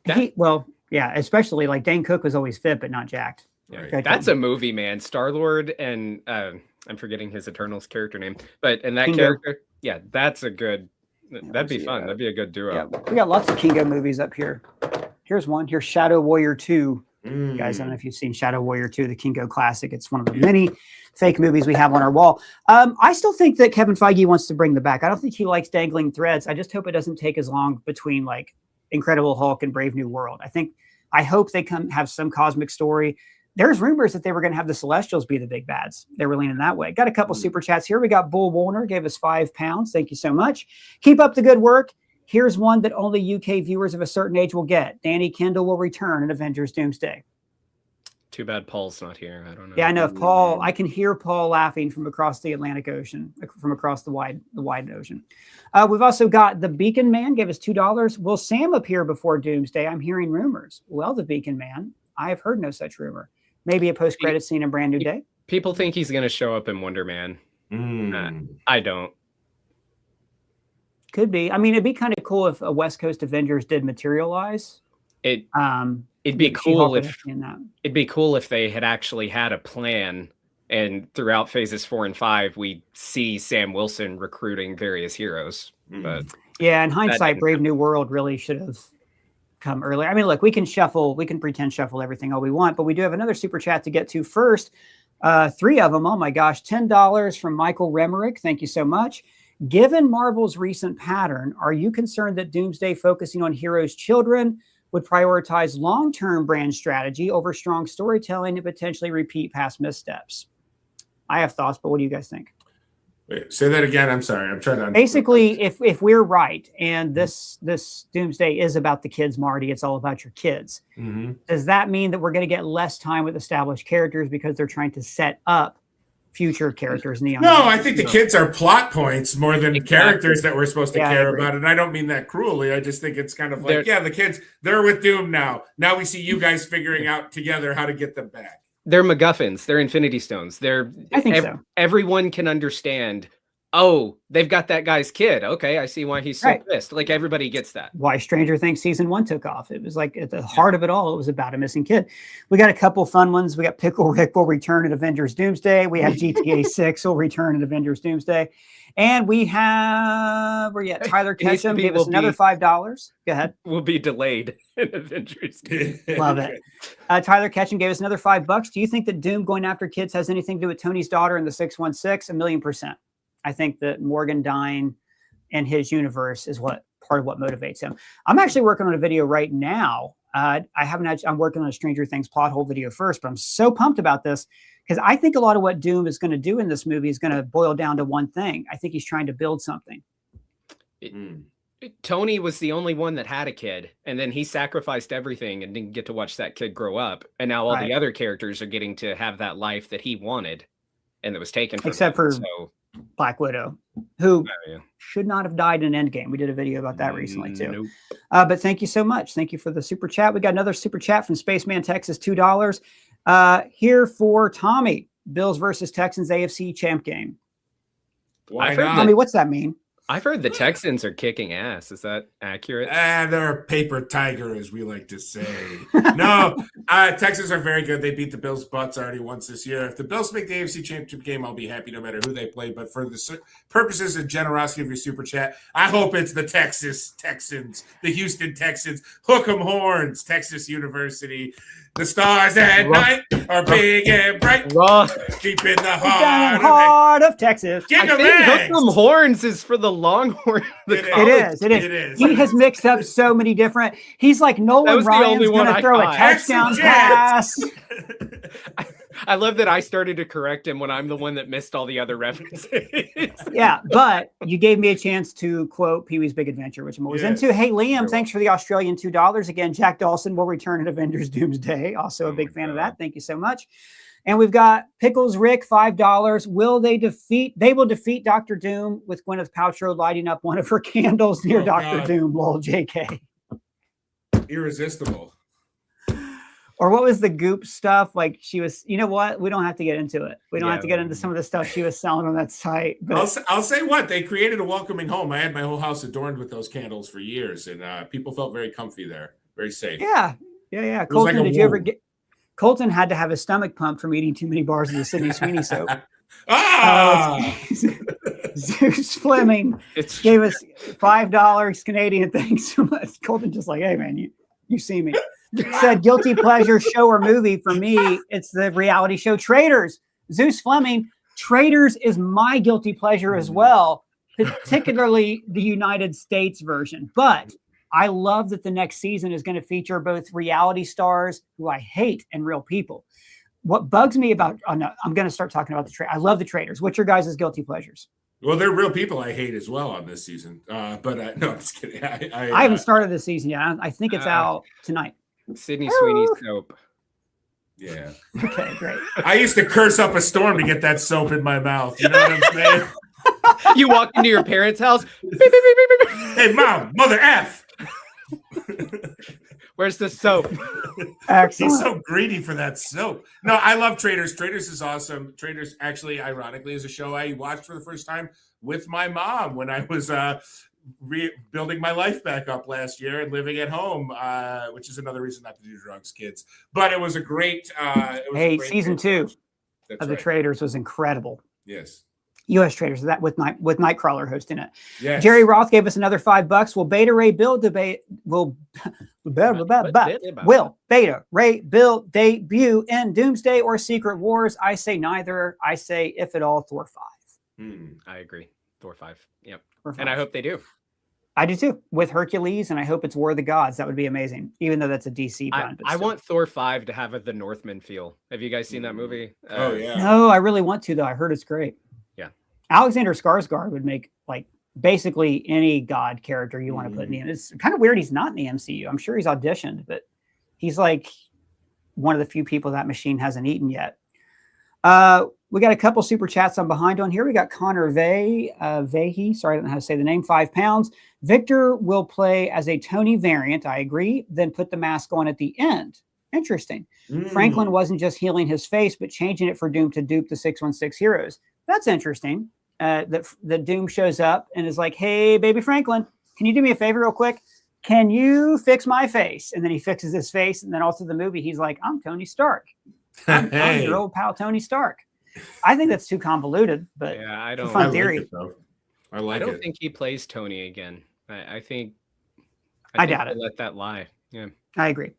Speaker 1: Especially like Dane Cook was always fit but not jacked.
Speaker 2: Right. That's a movie, man. Star-Lord and I'm forgetting his Eternals character name, but that character, that's a good. That'd be fun. That'd be a good duo.
Speaker 1: Yeah, we got lots of Kingo movies up here. Here's one. Here's Shadow Warrior 2. You guys, I don't know if you've seen Shadow Warrior 2, the Kingo classic. It's one of the many fake movies we have on our wall. I still think that Kevin Feige wants to bring them back. I don't think he likes dangling threads. I just hope it doesn't take as long between like Incredible Hulk and Brave New World. I hope they have some cosmic story. There's rumors that they were going to have the Celestials be the big bads. They were leaning that way. Got a couple super chats here. We got Bull Warner gave us £5. Thank you so much. Keep up the good work. Here's one that only UK viewers of a certain age will get. Danny Kendall will return in Avengers Doomsday.
Speaker 2: Too bad Paul's not here. I don't know.
Speaker 1: Yeah, I know. If Paul, I can hear Paul laughing from across the Atlantic Ocean, from across the wide ocean. We've also got the Beacon Man gave us $2. Will Sam appear before Doomsday? I'm hearing rumors. Well, the Beacon Man, I have heard no such rumor. Maybe a post-credit scene in Brand New Day.
Speaker 2: People think he's going to show up in Wonder Man. I don't.
Speaker 1: Could be. I mean, it'd be kind of cool if a West Coast Avengers did materialize.
Speaker 2: It'd be cool if they had actually had a plan, and throughout phases 4 and 5, we see Sam Wilson recruiting various heroes. But
Speaker 1: yeah, in hindsight, Brave New World really should have come earlier. I mean, look, we can pretend shuffle everything all we want, but we do have another super chat to get to first. 3 of them. Oh my gosh. $10 from Michael Remerick. Thank you so much. Given Marvel's recent pattern, are you concerned that Doomsday focusing on heroes' children would prioritize long-term brand strategy over strong storytelling and potentially repeat past missteps? I have thoughts, but what do you guys think?
Speaker 3: Wait, say that again. I'm sorry. I'm trying to.
Speaker 1: Basically, if we're right and this Doomsday is about the kids, Marty, it's all about your kids. Does that mean that we're going to get less time with established characters because they're trying to set up future characters in the young?
Speaker 3: No, I think the kids are plot points more than characters that we're supposed to care about. And I don't mean that cruelly. I just think it's kind of like, the kids, they're with Doom now. Now we see you guys figuring out together how to get them back.
Speaker 2: They're MacGuffins. They're Infinity Stones.
Speaker 1: I think so.
Speaker 2: Everyone can understand. Oh, they've got that guy's kid. Okay, I see why he's so pissed. Like, everybody gets that.
Speaker 1: Why Stranger Things season 1 took off. It was like at the heart of it all, it was about a missing kid. We got a couple fun ones. We got Pickle Rick will return in Avengers Doomsday. We have GTA 6 will return in Avengers Doomsday. And we have, Tyler Ketchum gave us another $5. Go ahead.
Speaker 2: Will be delayed in Avengers Doomsday.
Speaker 1: Love it. Tyler Ketchum gave us another $5. Do you think that Doom going after kids has anything to do with Tony's daughter in the 616? 1,000,000%. I think that Morgan dying in his universe is part of what motivates him. I'm actually working on a video right now. I'm working on a Stranger Things plot hole video first, but I'm so pumped about this because I think a lot of what Doom is going to do in this movie is going to boil down to one thing. I think he's trying to build something.
Speaker 2: Tony was the only one that had a kid, and then he sacrificed everything and didn't get to watch that kid grow up. And now all the other characters are getting to have that life that he wanted and that was taken from
Speaker 1: except
Speaker 2: him.
Speaker 1: for Black Widow, who should not have died in Endgame. We did a video about that recently too.
Speaker 2: Nope.
Speaker 1: But thank you so much. Thank you for the super chat. We got another super chat from Spaceman Texas, $2. Here for Tommy, Bills versus Texans AFC champ game.
Speaker 3: Why not?
Speaker 1: Tommy, what's that mean?
Speaker 2: I've heard the Texans are kicking ass. Is that accurate?
Speaker 3: They're a paper tiger, as we like to say. No, Texans are very good. They beat the Bills' butts already once this year. If the Bills make the AFC Championship game, I'll be happy no matter who they play. But for the purposes and generosity of your super chat, I hope it's the Texans, the Houston Texans. Hook 'em horns, Texas University. The stars at night are big and bright. Deep in the heart
Speaker 1: of Texas.
Speaker 2: I think Hook 'em horns is for the Longhorn.
Speaker 1: It is. He has mixed up so many different. He's like Nolan Ryan's going to throw a touchdown pass.
Speaker 2: I love that I started to correct him when I'm the one that missed all the other references.
Speaker 1: Yeah, but you gave me a chance to quote Pee-wee's Big Adventure, which I'm always into. Hey, Liam, thanks for the Australian $2. Again, Jack Dawson will return in Avengers Doomsday. Also a big fan of that. Thank you so much. And we've got Pickles Rick, $5. They will defeat Dr. Doom with Gwyneth Paltrow lighting up one of her candles near Dr. Doom. Lol, JK.
Speaker 3: Irresistible.
Speaker 1: Or what was the goop stuff? Like she was, you know what? We don't have to get into it. We don't have to get into some of the stuff she was selling on that site. But
Speaker 3: I'll say what, they created a welcoming home. I had my whole house adorned with those candles for years, and people felt very comfy there, very safe.
Speaker 1: Yeah. Colton, did you ever get? Colton had to have his stomach pumped from eating too many bars of the Sydney Sweeney soap. Zeus Fleming gave us $5 Canadian. Thanks so much. Colton just like, hey man, you see me. Said guilty pleasure show or movie for me. It's the reality show Traitors. Zeus Fleming, Traitors is my guilty pleasure as well, particularly the United States version. But I love that the next season is going to feature both reality stars who I hate and real people. What bugs me about, I'm going to start talking about I love the Traitors. What's your guys' guilty pleasures?
Speaker 3: Well, they're real people I hate as well on this season. But no, I'm just kidding.
Speaker 1: I haven't started this season yet. I think it's out tonight.
Speaker 2: Sydney Sweeney soap.
Speaker 3: Yeah.
Speaker 1: Okay, great.
Speaker 3: I used to curse up a storm to get that soap in my mouth. You know what I'm saying?
Speaker 2: You walk into your parents' house.
Speaker 3: Hey, mom, mother F.
Speaker 2: Where's the soap?
Speaker 1: Excellent.
Speaker 3: He's so greedy for that soap. No, I love Traitors. Traitors is awesome. Traitors, actually, ironically, is a show I watched for the first time with my mom when I was building my life back up last year and living at home, which is another reason not to do drugs, kids. But it was a great.
Speaker 1: Season 2 of the Traitors was incredible.
Speaker 3: Yes.
Speaker 1: U.S. Traitors, that with Nightcrawler hosting it.
Speaker 3: Yes.
Speaker 1: Jerry Roth gave us another $5. Will Beta Ray Bill debut in Doomsday or Secret Wars? I say neither. I say if at all, Thor 5.
Speaker 2: I agree. Thor 5. Yep.
Speaker 1: Thor 5.
Speaker 2: And I hope they do.
Speaker 1: I do too, with Hercules, and I hope it's War of the Gods. That would be amazing, even though that's a DC run.
Speaker 2: I want Thor 5 to have the Northman feel. Have you guys seen that movie?
Speaker 3: Oh, yeah.
Speaker 1: No, I really want to, though. I heard it's great.
Speaker 2: Yeah.
Speaker 1: Alexander Skarsgård would make, like, basically any god character you want to put in the end. It's kind of weird he's not in the MCU. I'm sure he's auditioned, but he's, like, one of the few people that machine hasn't eaten yet. We got a couple super chats I'm behind on here. We got Connor Vahey. Sorry, I don't know how to say the name. £5. Victor will play as a Tony variant. I agree. Then put the mask on at the end. Interesting. Franklin wasn't just healing his face, but changing it for Doom to dupe the 616 heroes. That's interesting. That Doom shows up and is like, hey, baby Franklin, can you do me a favor real quick? Can you fix my face? And then he fixes his face. And then also the movie, he's like, I'm Tony Stark. I'm your old pal Tony Stark. I think that's too convoluted, but
Speaker 2: yeah, I don't.
Speaker 1: Fun theory.
Speaker 3: I don't
Speaker 2: think he plays Tony again. I think
Speaker 1: I doubt it.
Speaker 2: Let that lie. Yeah,
Speaker 1: I agree.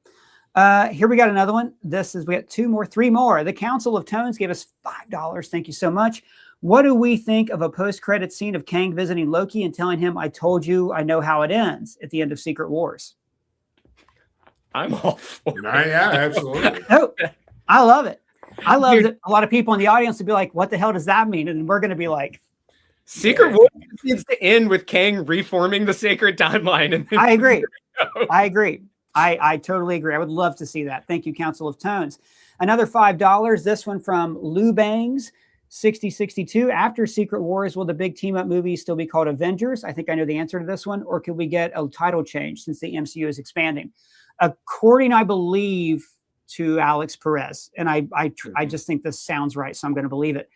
Speaker 1: Here we got another one. We got three more. The Council of Tones gave us $5. Thank you so much. What do we think of a post-credit scene of Kang visiting Loki and telling him, "I told you, I know how it ends" at the end of Secret Wars?
Speaker 2: I'm all for it.
Speaker 3: Yeah, absolutely.
Speaker 1: Oh, I love it. I love that a lot of people in the audience would be like, "What the hell does that mean?" And we're going to be like,
Speaker 2: Secret Wars needs to end with Kang reforming the sacred timeline. And
Speaker 1: I agree. I agree. I totally agree. I would love to see that. Thank you, Council of Tones. Another $5. This one from Lou Bangs, 6062. After Secret Wars, will the big team-up movie still be called Avengers? I think I know the answer to this one. Or could we get a title change since the MCU is expanding? According, I believe, to Alex Perez, and I just think this sounds right, so I'm going to believe it.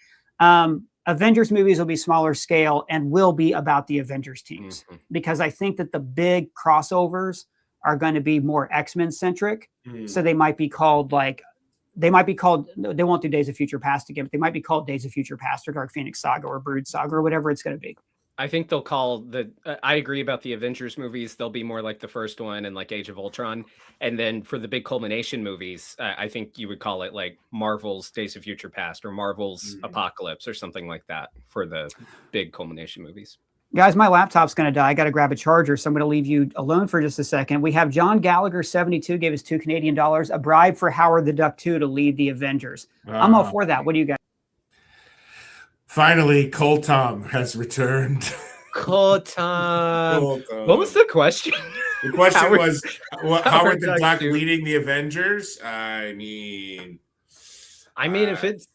Speaker 1: Avengers movies will be smaller scale and will be about the Avengers teams, because I think that the big crossovers are going to be more X-Men centric. So they might be called they won't do Days of Future Past again, but they might be called Days of Future Past or Dark Phoenix Saga or Brood Saga or whatever it's going to be.
Speaker 2: I think they'll call I agree about the Avengers movies. They'll be more like the first one and like Age of Ultron. And then for the big culmination movies, I think you would call it like Marvel's Days of Future Past or Marvel's Apocalypse or something like that for the big culmination movies.
Speaker 1: Guys, my laptop's going to die. I got to grab a charger, so I'm going to leave you alone for just a second. We have John Gallagher, 72, gave us $2 Canadian, a bribe for Howard the Duck 2 to lead the Avengers. I'm all for that. What do you guys?
Speaker 3: Finally, Cole Tom has returned.
Speaker 2: Colton. What was the question?
Speaker 3: The question was, Howard the Duck leading the Avengers? I mean,
Speaker 2: if it's,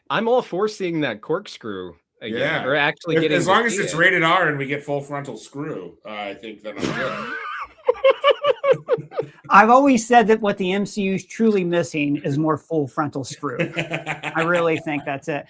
Speaker 2: I'm all for seeing that corkscrew again,
Speaker 3: yeah,
Speaker 2: or actually getting,
Speaker 3: as long as it's rated R and we get full frontal screw, I think that I'm good.
Speaker 1: I've always said that what the MCU is truly missing is more full frontal screw. I really think that's it.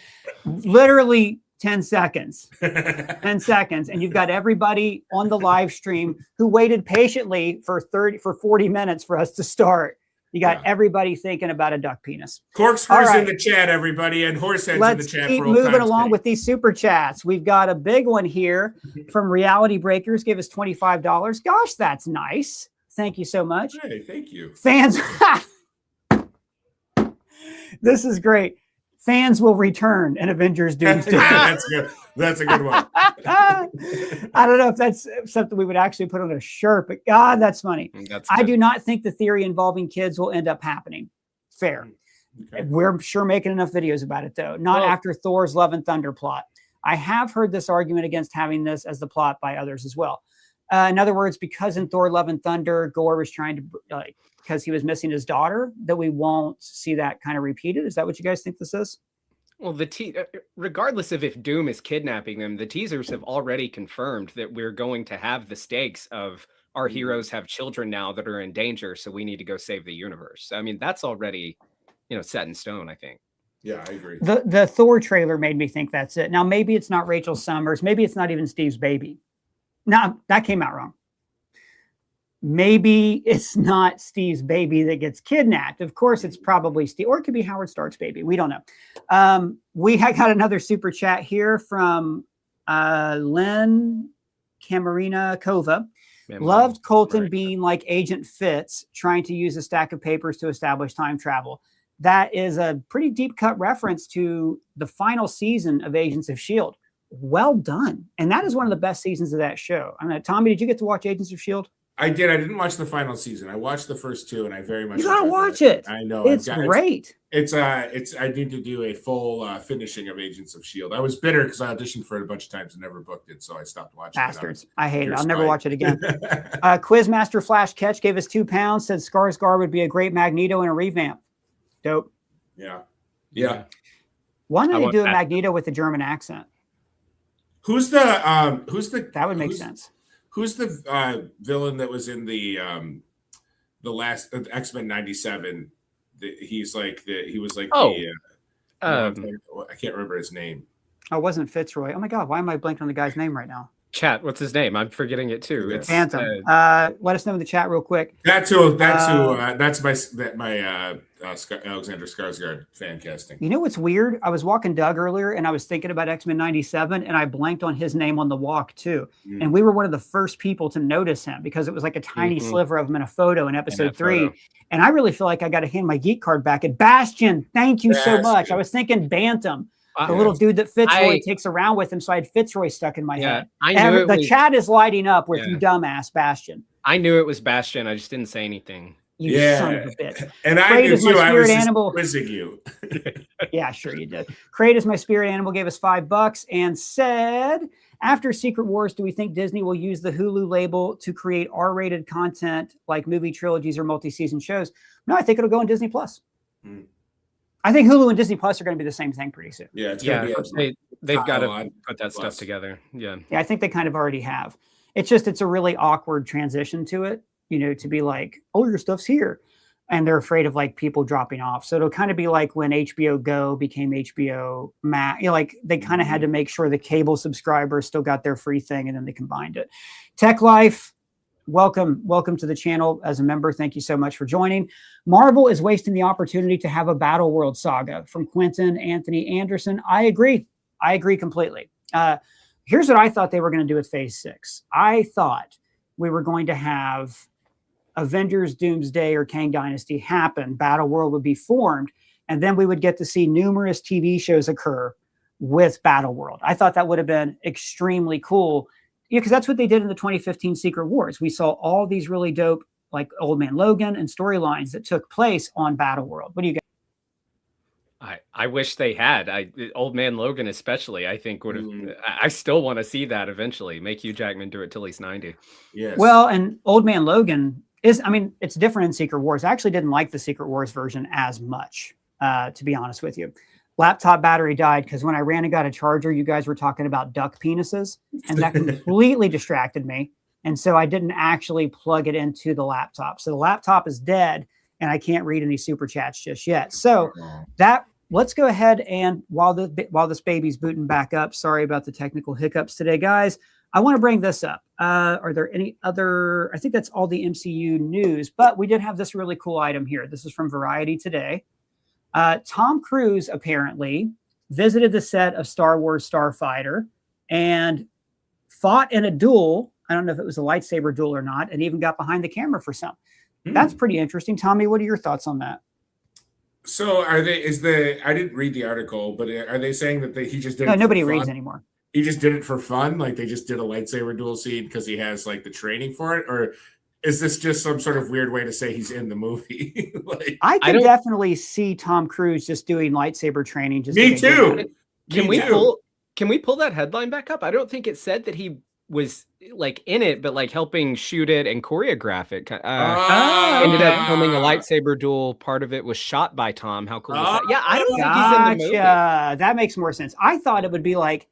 Speaker 1: Literally 10 seconds. 10 seconds. And you've got everybody on the live stream who waited patiently for 40 minutes for us to start. You got everybody thinking about a duck penis.
Speaker 3: Corkscrews in the chat, everybody, and horseheads in the chat.
Speaker 1: Let's keep moving along with these super chats. We've got a big one here from Reality Breakers. Give us $25. Gosh, that's nice. Thank you so much.
Speaker 3: Hey, thank you.
Speaker 1: Fans. This is great. Fans will return in Avengers Doomsday.
Speaker 3: That's good. That's a good one.
Speaker 1: I don't know if that's something we would actually put on a shirt, but God, that's funny. I do not think the theory involving kids will end up happening. Fair. Okay. We're sure making enough videos about it, though. Not after Thor's Love and Thunder plot. I have heard this argument against having this as the plot by others as well. In other words, because in Thor Love and Thunder, Gore was trying to, because he was missing his daughter, that we won't see that kind of repeated. Is that what you guys think this is?
Speaker 2: Well, regardless of if Doom is kidnapping them, the teasers have already confirmed that we're going to have the stakes of our heroes have children now that are in danger, so we need to go save the universe. I mean, that's already, set in stone, I think.
Speaker 3: Yeah, I agree.
Speaker 1: The Thor trailer made me think that's it. Now, maybe it's not Rachel Summers. Maybe it's not even Steve's baby. No, that came out wrong. Maybe it's not Steve's baby that gets kidnapped. Of course, it's probably Steve, or it could be Howard Stark's baby. We don't know. We got another super chat here from Len Camarina Kova. Loved Colton being like Agent Fitz, trying to use a stack of papers to establish time travel. That is a pretty deep cut reference to the final season of Agents of S.H.I.E.L.D. Well done. And that is one of the best seasons of that show. I mean, Tommy, did you get to watch Agents of S.H.I.E.L.D.?
Speaker 3: I did. I didn't watch the final season. I watched the first two, and I very much.
Speaker 1: You gotta watch it.
Speaker 3: I know.
Speaker 1: It's great.
Speaker 3: It's. I need to do a full finishing of Agents of S.H.I.E.L.D. I was bitter because I auditioned for it a bunch of times and never booked it, so I stopped watching.
Speaker 1: Bastards! I hate it. I'll never watch it again. Quizmaster Flash Catch gave us £2. Said Skarsgård would be a great Magneto in a revamp. Dope.
Speaker 3: Yeah.
Speaker 1: Why don't they do a Magneto with a German accent?
Speaker 3: Who's the?
Speaker 1: That would make sense.
Speaker 3: Who's the villain that was in the last X-Men 97? He was like I can't remember his name.
Speaker 1: Oh, it wasn't Fitzroy. Oh my God, why am I blanking on the guy's name right now?
Speaker 2: Chat, what's his name? I'm forgetting it too. It's
Speaker 1: Phantom. Let us know in the chat real quick.
Speaker 3: That's my Alexander Skarsgård fan casting.
Speaker 1: You know what's weird? I was walking Doug earlier and I was thinking about X-Men 97 and I blanked on his name on the walk too. And we were one of the first people to notice him because it was like a tiny sliver of him in a photo in episode 3. And I really feel like I got to hand my geek card back. And Bastion, thank you so much. I was thinking Bantam. The little dude that Fitzroy takes around with him. So I had Fitzroy stuck in my head.
Speaker 2: I knew
Speaker 1: the chat is lighting up with you dumbass Bastion.
Speaker 2: I knew it was Bastion. I just didn't say anything.
Speaker 1: You son of a bitch.
Speaker 3: And I knew too. I was just quizzing you.
Speaker 1: Yeah, sure you did. Crate is my spirit animal gave us $5 and said, after Secret Wars, do we think Disney will use the Hulu label to create R-rated content like movie trilogies or multi-season shows? No, I think it'll go on Disney Plus. I think Hulu and Disney Plus are going to be the same thing pretty soon.
Speaker 3: Yeah, it's going to be.
Speaker 2: They've got to put that stuff together. Yeah,
Speaker 1: I think they kind of already have. It's a really awkward transition to it, to be like, oh, your stuff's here. And they're afraid of like people dropping off. So it'll kind of be like when HBO Go became HBO Max. Like they kind of had to make sure the cable subscribers still got their free thing and then they combined it. Tech Life. Welcome to the channel as a member. Thank you so much for joining. Marvel is wasting the opportunity to have a Battle World saga from Quentin Anthony Anderson. I agree completely. Here's what I thought they were going to do with Phase 6. I thought we were going to have Avengers Doomsday or Kang Dynasty happen. Battle World would be formed, and then we would get to see numerous TV shows occur with Battle World. I thought that would have been extremely cool. Because that's what they did in the 2015 Secret Wars. We saw all these really dope, like Old Man Logan and storylines that took place on Battle World. What do you got?
Speaker 2: I wish they had. Old Man Logan especially, I think would have. I still want to see that eventually. Make Hugh Jackman do it till he's 90.
Speaker 3: Yes.
Speaker 1: Well, and Old Man Logan is. I mean, it's different in Secret Wars. I actually didn't like the Secret Wars version as much, to be honest with you. Laptop battery died because when I ran and got a charger, you guys were talking about duck penises, and that completely distracted me. And so I didn't actually plug it into the laptop. So the laptop is dead, and I can't read any super chats just yet. So let's go ahead and while this baby's booting back up, sorry about the technical hiccups today, guys. I want to bring this up. Are there any other? I think that's all the MCU news, but we did have this really cool item here. This is from Variety today. Tom Cruise apparently visited the set of Star Wars Starfighter and fought in a duel. I don't know if it was a lightsaber duel or not, and even got behind the camera for some. That's pretty interesting. Tommy, what are your thoughts on that?
Speaker 3: So I didn't read the article, but are they saying that he just did it?
Speaker 1: No, nobody reads anymore.
Speaker 3: He just did it for fun? Like they just did a lightsaber duel scene because he has like the training for it? Or is this just some sort of weird way to say he's in the movie?
Speaker 1: I can definitely see Tom Cruise just doing lightsaber training.
Speaker 3: Me too.
Speaker 2: Can we pull that headline back up? I don't think it said that he was like in it, but like helping shoot it and choreograph it. Ended up filming a lightsaber duel. Part of it was shot by Tom. How cool is that? Yeah, I don't think he's in the movie.
Speaker 1: That makes more sense. I thought it would be like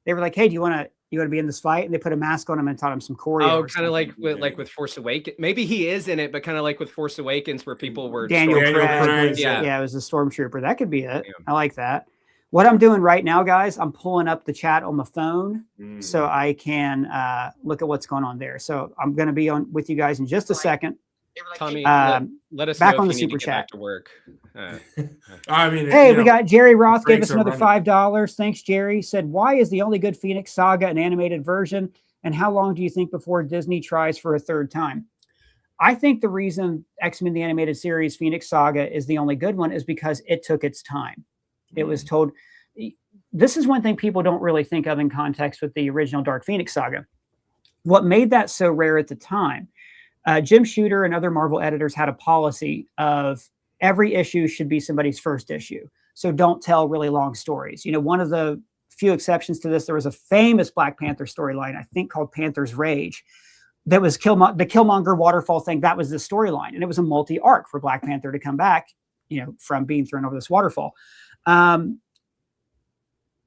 Speaker 1: they were like, "Hey, do you want to be in this fight?" And they put a mask on him and taught him some choreo.
Speaker 2: Oh, kind of like with Force Awakens. Maybe he is in it, but kind of like with Force Awakens, where people were
Speaker 1: Daniel Craig. Yeah, it was a stormtrooper. That could be it. Yeah. I like that. What I'm doing right now, guys, I'm pulling up the chat on my phone so I can look at what's going on there. So I'm going to be on with you guys in just a second.
Speaker 2: Tommy, let us
Speaker 1: back
Speaker 2: know
Speaker 1: on
Speaker 2: if
Speaker 1: the
Speaker 2: you need
Speaker 1: super
Speaker 2: to get
Speaker 1: chat
Speaker 2: back to work.
Speaker 3: I mean,
Speaker 1: hey, we got Jerry Roth gave us another
Speaker 3: running.
Speaker 1: $5. Thanks, Jerry. Said, why is the only good Phoenix Saga an animated version? And how long do you think before Disney tries for a third time? I think the reason X-Men the Animated Series Phoenix Saga is the only good one is because it took its time. It was told. This is one thing people don't really think of in context with the original Dark Phoenix Saga. What made that so rare at the time, Jim Shooter and other Marvel editors had a policy of every issue should be somebody's first issue. So don't tell really long stories. You know, one of the few exceptions to this, there was a famous Black Panther storyline, I think called Panther's Rage, that was the Killmonger waterfall thing. That was the storyline. And it was a multi-arc for Black Panther to come back, from being thrown over this waterfall.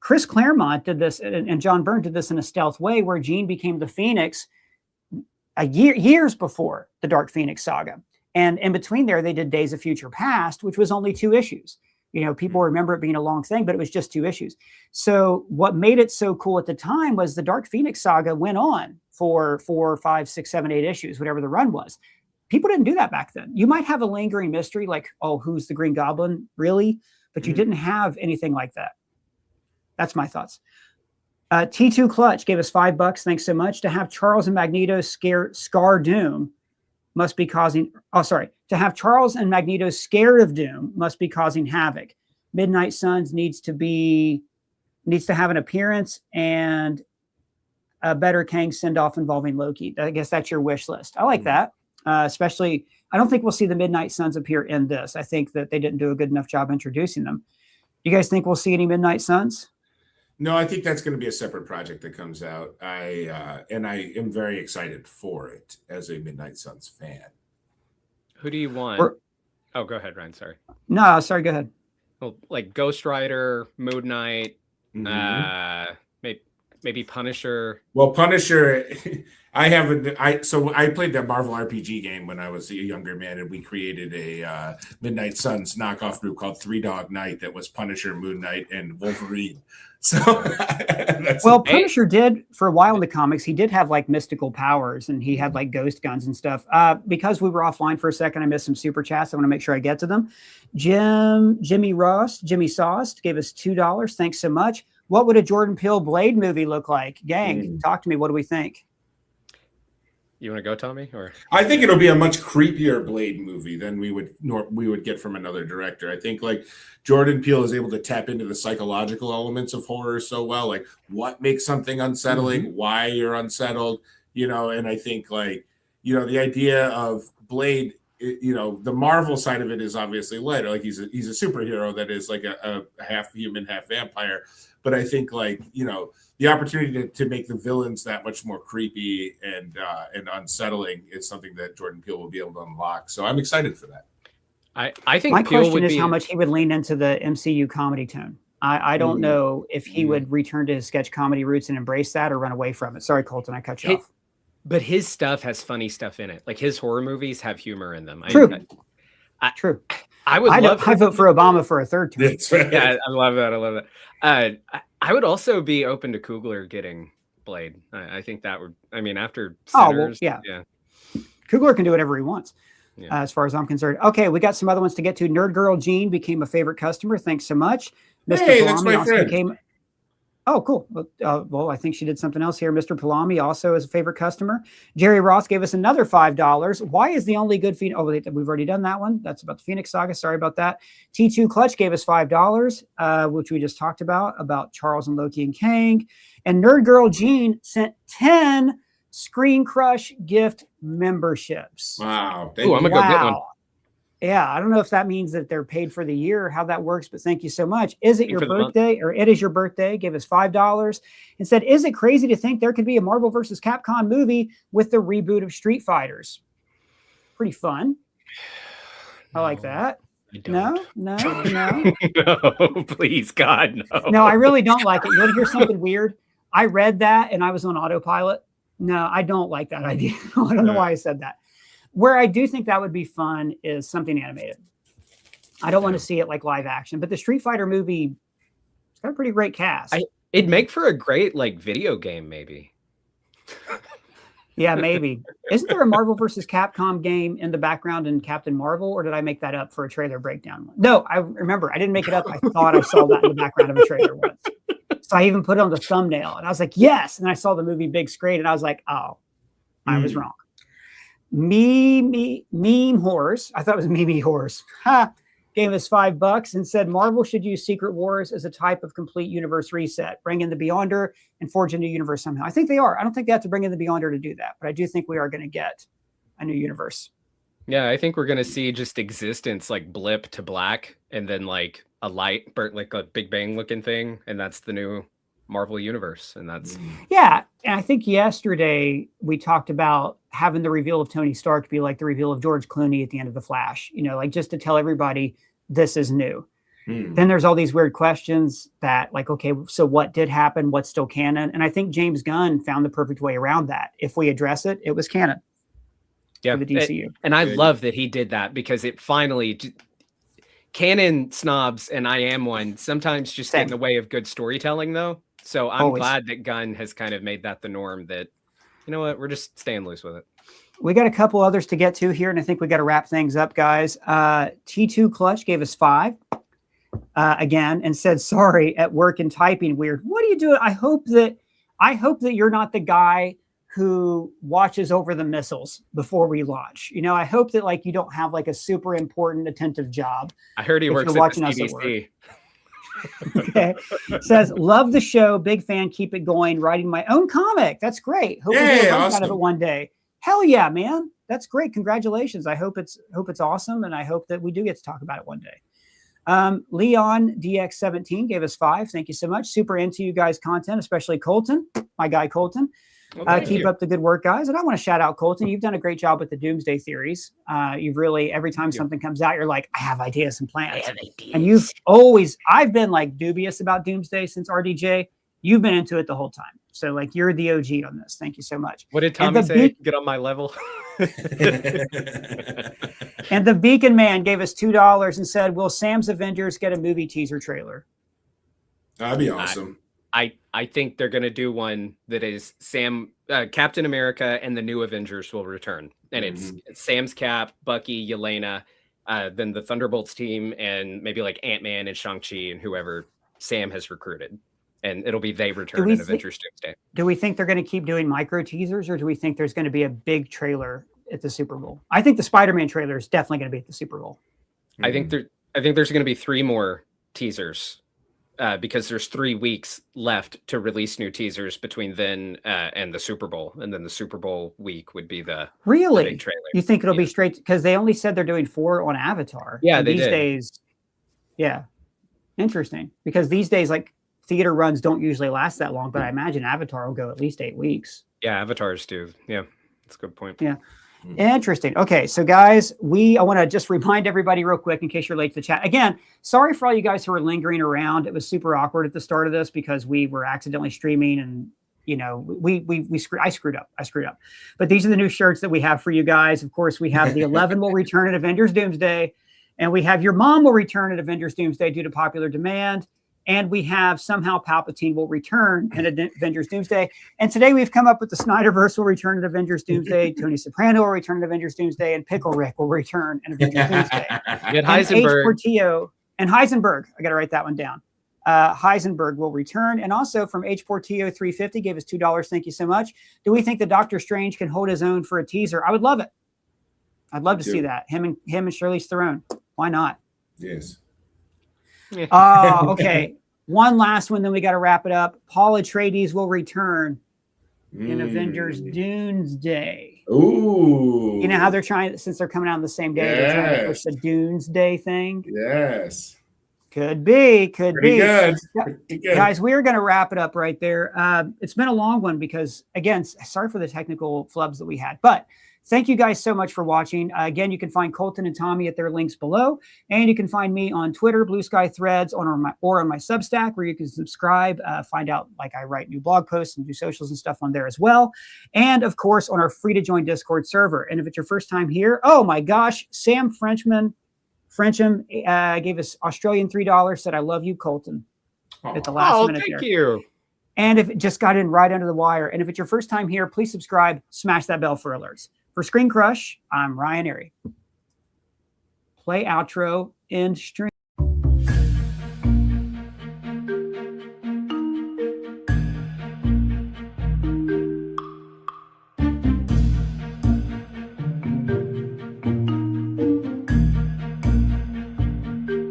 Speaker 1: Chris Claremont did this, and John Byrne did this in a stealth way, where Jean became the Phoenix years before the Dark Phoenix Saga. And in between there, they did Days of Future Past, which was only 2 issues. People remember it being a long thing, but it was just 2 issues. So what made it so cool at the time was the Dark Phoenix saga went on for 4, 5, 6, 7, 8 issues, whatever the run was. People didn't do that back then. You might have a lingering mystery like, oh, who's the Green Goblin, really? But you didn't have anything like that. That's my thoughts. T2 Clutch gave us $5. Thanks so much. To have Charles and Magneto scar Doom must be causing. Oh, sorry. To have Charles and Magneto scared of Doom must be causing havoc. Midnight Suns needs to have an appearance and a better Kang send-off involving Loki. I guess that's your wish list. I like that. Especially, I don't think we'll see the Midnight Suns appear in this. I think that they didn't do a good enough job introducing them. You guys think we'll see any Midnight Suns?
Speaker 3: No, I think that's going to be a separate project that comes out. I am very excited for it as a Midnight Suns fan.
Speaker 2: Who do you want? Go ahead, Ryan. Sorry.
Speaker 1: No, sorry. Go ahead.
Speaker 2: Well, like Ghost Rider, Moon Knight, maybe Punisher.
Speaker 3: Well, Punisher, I played that Marvel RPG game when I was a younger man, and we created a Midnight Suns knockoff group called Three Dog Night that was Punisher, Moon Knight, and Wolverine. So,
Speaker 1: Punisher did for a while in the comics. He did have like mystical powers, and he had like ghost guns and stuff. Because we were offline for a second, I missed some super chats. I want to make sure I get to them. Jimmy Sauce gave us $2. Thanks so much. What would a Jordan Peele Blade movie look like? Gang, talk to me. What do we think?
Speaker 2: You want to go, Tommy? Or
Speaker 3: I think it'll be a much creepier Blade movie than we would get from another director. I think like Jordan Peele is able to tap into the psychological elements of horror so well, like what makes something unsettling, why you're unsettled, and I think like, the idea of Blade, the Marvel side of it is obviously light. Like he's a superhero that is like a half human, half vampire. But I think like, the opportunity to make the villains that much more creepy and unsettling is something that Jordan Peele will be able to unlock. So I'm excited for that.
Speaker 2: I think
Speaker 1: my
Speaker 2: Peele
Speaker 1: question
Speaker 2: would
Speaker 1: is
Speaker 2: be...
Speaker 1: how much he would lean into the MCU comedy tone. I don't know if he would return to his sketch comedy roots and embrace that or run away from it. Sorry, Colton, I cut you off.
Speaker 2: But his stuff has funny stuff in it. Like his horror movies have humor in them.
Speaker 1: True.
Speaker 2: True.
Speaker 1: I vote for Obama for a third term.
Speaker 3: Right.
Speaker 2: Yeah, I love that. I would also be open to Coogler getting Blade. I think that would. I mean, after Sinners,
Speaker 1: yeah. Coogler can do whatever he wants, as far as I'm concerned. Okay, we got some other ones to get to. Nerd Girl Jean became a favorite customer. Thanks so much.
Speaker 3: Hey, that's my friend.
Speaker 1: Oh, cool. Well, I think she did something else here. Mr. Palami also is a favorite customer. Jerry Ross gave us another $5. Why is the only good Phoenix? Oh, we've already done that one. That's about the Phoenix Saga. Sorry about that. T2 Clutch gave us $5, which we just talked about Charles and Loki and Kang. And Nerd Girl Jean sent 10 ScreenCrush gift memberships.
Speaker 3: Wow.
Speaker 2: I'm going to go get one.
Speaker 1: Yeah, I don't know if that means that they're paid for the year or how that works, but thank you so much. Is it your birthday or it is your birthday? Give us $5 and said, is it crazy to think there could be a Marvel versus Capcom movie with the reboot of Street Fighters? Pretty fun. I like that. No,
Speaker 2: please, God, no.
Speaker 1: No, I really don't like it. You want to hear something weird? I read that and I was on autopilot. No, I don't like that idea. I don't know why I said that. Where I do think that would be fun is something animated. I don't want to see it like live action, but the Street Fighter movie, it's got a pretty great cast.
Speaker 2: It'd make for a great like video game, maybe.
Speaker 1: Yeah, maybe. Isn't there a Marvel versus Capcom game in the background in Captain Marvel, or did I make that up for a trailer breakdown? No, I remember. I didn't make it up. I thought I saw that in the background of a trailer once. So I even put it on the thumbnail, and I was like, yes. And I saw the movie big screen, and I was like, oh, I was wrong. Meme Horse. I thought it was Mimi Horse. Gave us $5 and said Marvel should use Secret Wars as a type of complete universe reset. Bring in the Beyonder and forge a new universe somehow. I think they are. I don't think they have to bring in the Beyonder to do that, but I do think we are going to get a new universe.
Speaker 2: Yeah, I think we're going to see just existence like blip to black and then like a light, like a Big Bang looking thing. And that's the new Marvel universe. And that's
Speaker 1: and I think yesterday we talked about having the reveal of Tony Stark be like the reveal of George Clooney at the end of The Flash, like just to tell everybody this is new. Then there's all these weird questions that like, okay, so what did happen? What's still canon? And I think James Gunn found the perfect way around that. If we address it, it was canon.
Speaker 2: Yeah,
Speaker 1: for the DCU.
Speaker 2: And I love that he did that because it finally canon snobs, and I am one, sometimes just get in the way of good storytelling, though. So I'm glad that Gunn has kind of made that the norm, that, you know what, we're just staying loose with it.
Speaker 1: We got a couple others to get to here, and I think we got to wrap things up, guys. T2 Clutch gave us 5 again and said, sorry, at work and typing weird. What are you doing? I hope that you're not the guy who watches over the missiles before we launch. You know, I hope that like you don't have like a super important attentive job.
Speaker 2: I heard he works at the CDC.
Speaker 1: Okay. Says, love the show. Big fan. Keep it going. Writing my own comic. That's great. Hope we get a
Speaker 3: awesome.
Speaker 1: out of it one day. Hell yeah, man. That's great. Congratulations. I hope it's awesome. And I hope that we do get to talk about it one day. Leon DX17 gave us 5. Thank you so much. Super into you guys' content, especially Colton, my guy Colton. Keep up the good work, guys. And I want to shout out Colton. You've done a great job with the Doomsday theories. You've really, every time something comes out, you're like, I have ideas and plans. And I've been like dubious about Doomsday since RDJ. You've been into it the whole time. So like you're the OG on this. Thank you so much.
Speaker 2: What did Tommy say? Get on my level.
Speaker 1: And the Beacon Man gave us $2 and said, will Sam's Avengers get a movie teaser trailer?
Speaker 3: That'd be awesome.
Speaker 2: I think they're going to do one that is Captain America and the new Avengers will return. And it's Sam's Cap, Bucky, Yelena, then the Thunderbolts team, and maybe like Ant-Man and Shang-Chi and whoever Sam has recruited. And it'll be they return in Avengers Doomsday. Do
Speaker 1: we think they're going to keep doing micro teasers, or do we think there's going to be a big trailer at the Super Bowl? I think the Spider-Man trailer is definitely going to be at the Super Bowl.
Speaker 2: I think there's going to be 3 more teasers because there's 3 weeks left to release new teasers between then and the Super Bowl, and then the Super Bowl week would be the big trailer.
Speaker 1: You think it'll be straight, because they only said they're doing 4 on Avatar.
Speaker 2: Yeah,
Speaker 1: and these days. Yeah, interesting, because these days like theater runs don't usually last that long, but I imagine Avatar will go at least 8 weeks.
Speaker 2: Yeah, Avatars do. Yeah, that's a good point.
Speaker 1: Yeah. Interesting. Okay, so guys, I want to just remind everybody real quick in case you're late to the chat. Again, sorry for all you guys who are lingering around. It was super awkward at the start of this because we were accidentally streaming, and you know, I screwed up. But these are the new shirts that we have for you guys. Of course, we have the 11 will return at Avengers Doomsday, and we have your mom will return at Avengers Doomsday due to popular demand. And we have somehow Palpatine will return in Avengers Doomsday. And today we've come up with the Snyderverse will return at Avengers Doomsday, Tony Soprano will return at Avengers Doomsday, and Pickle Rick will return at Avengers Doomsday.
Speaker 2: Get
Speaker 1: Heisenberg. And Heisenberg, I got to write that one down. Heisenberg will return. And also from H. Portillo 350 gave us $2. Thank you so much. Do we think that Doctor Strange can hold his own for a teaser? I would love it. I'd love to see that. Him and Charlize Theron. Why not?
Speaker 3: Yes.
Speaker 1: Okay. One last one, then we got to wrap it up. Paul Atreides will return in Avengers Doomsday.
Speaker 3: Ooh.
Speaker 1: You know how they're trying, since they're coming out on the same day, they're trying to push the Doomsday thing?
Speaker 3: Yes.
Speaker 1: Could be.
Speaker 3: Pretty good.
Speaker 1: Guys, we're going to wrap it up right there. It's been a long one because, again, sorry for the technical flubs that we had, but thank you guys so much for watching. Again, you can find Colton and Tommy at their links below, and you can find me on Twitter, Blue Sky Threads, or on my Substack, where you can subscribe, find out like I write new blog posts and do socials and stuff on there as well. And of course, on our free to join Discord server. And if it's your first time here, oh my gosh, Sam Frencham gave us Australian $3, said, I love you, Colton, at the last minute there.
Speaker 2: Thank you.
Speaker 1: And if it just got in right under the wire. And if it's your first time here, please subscribe, smash that bell for alerts. For ScreenCrush, I'm Ryan Airy. Play outro, end stream.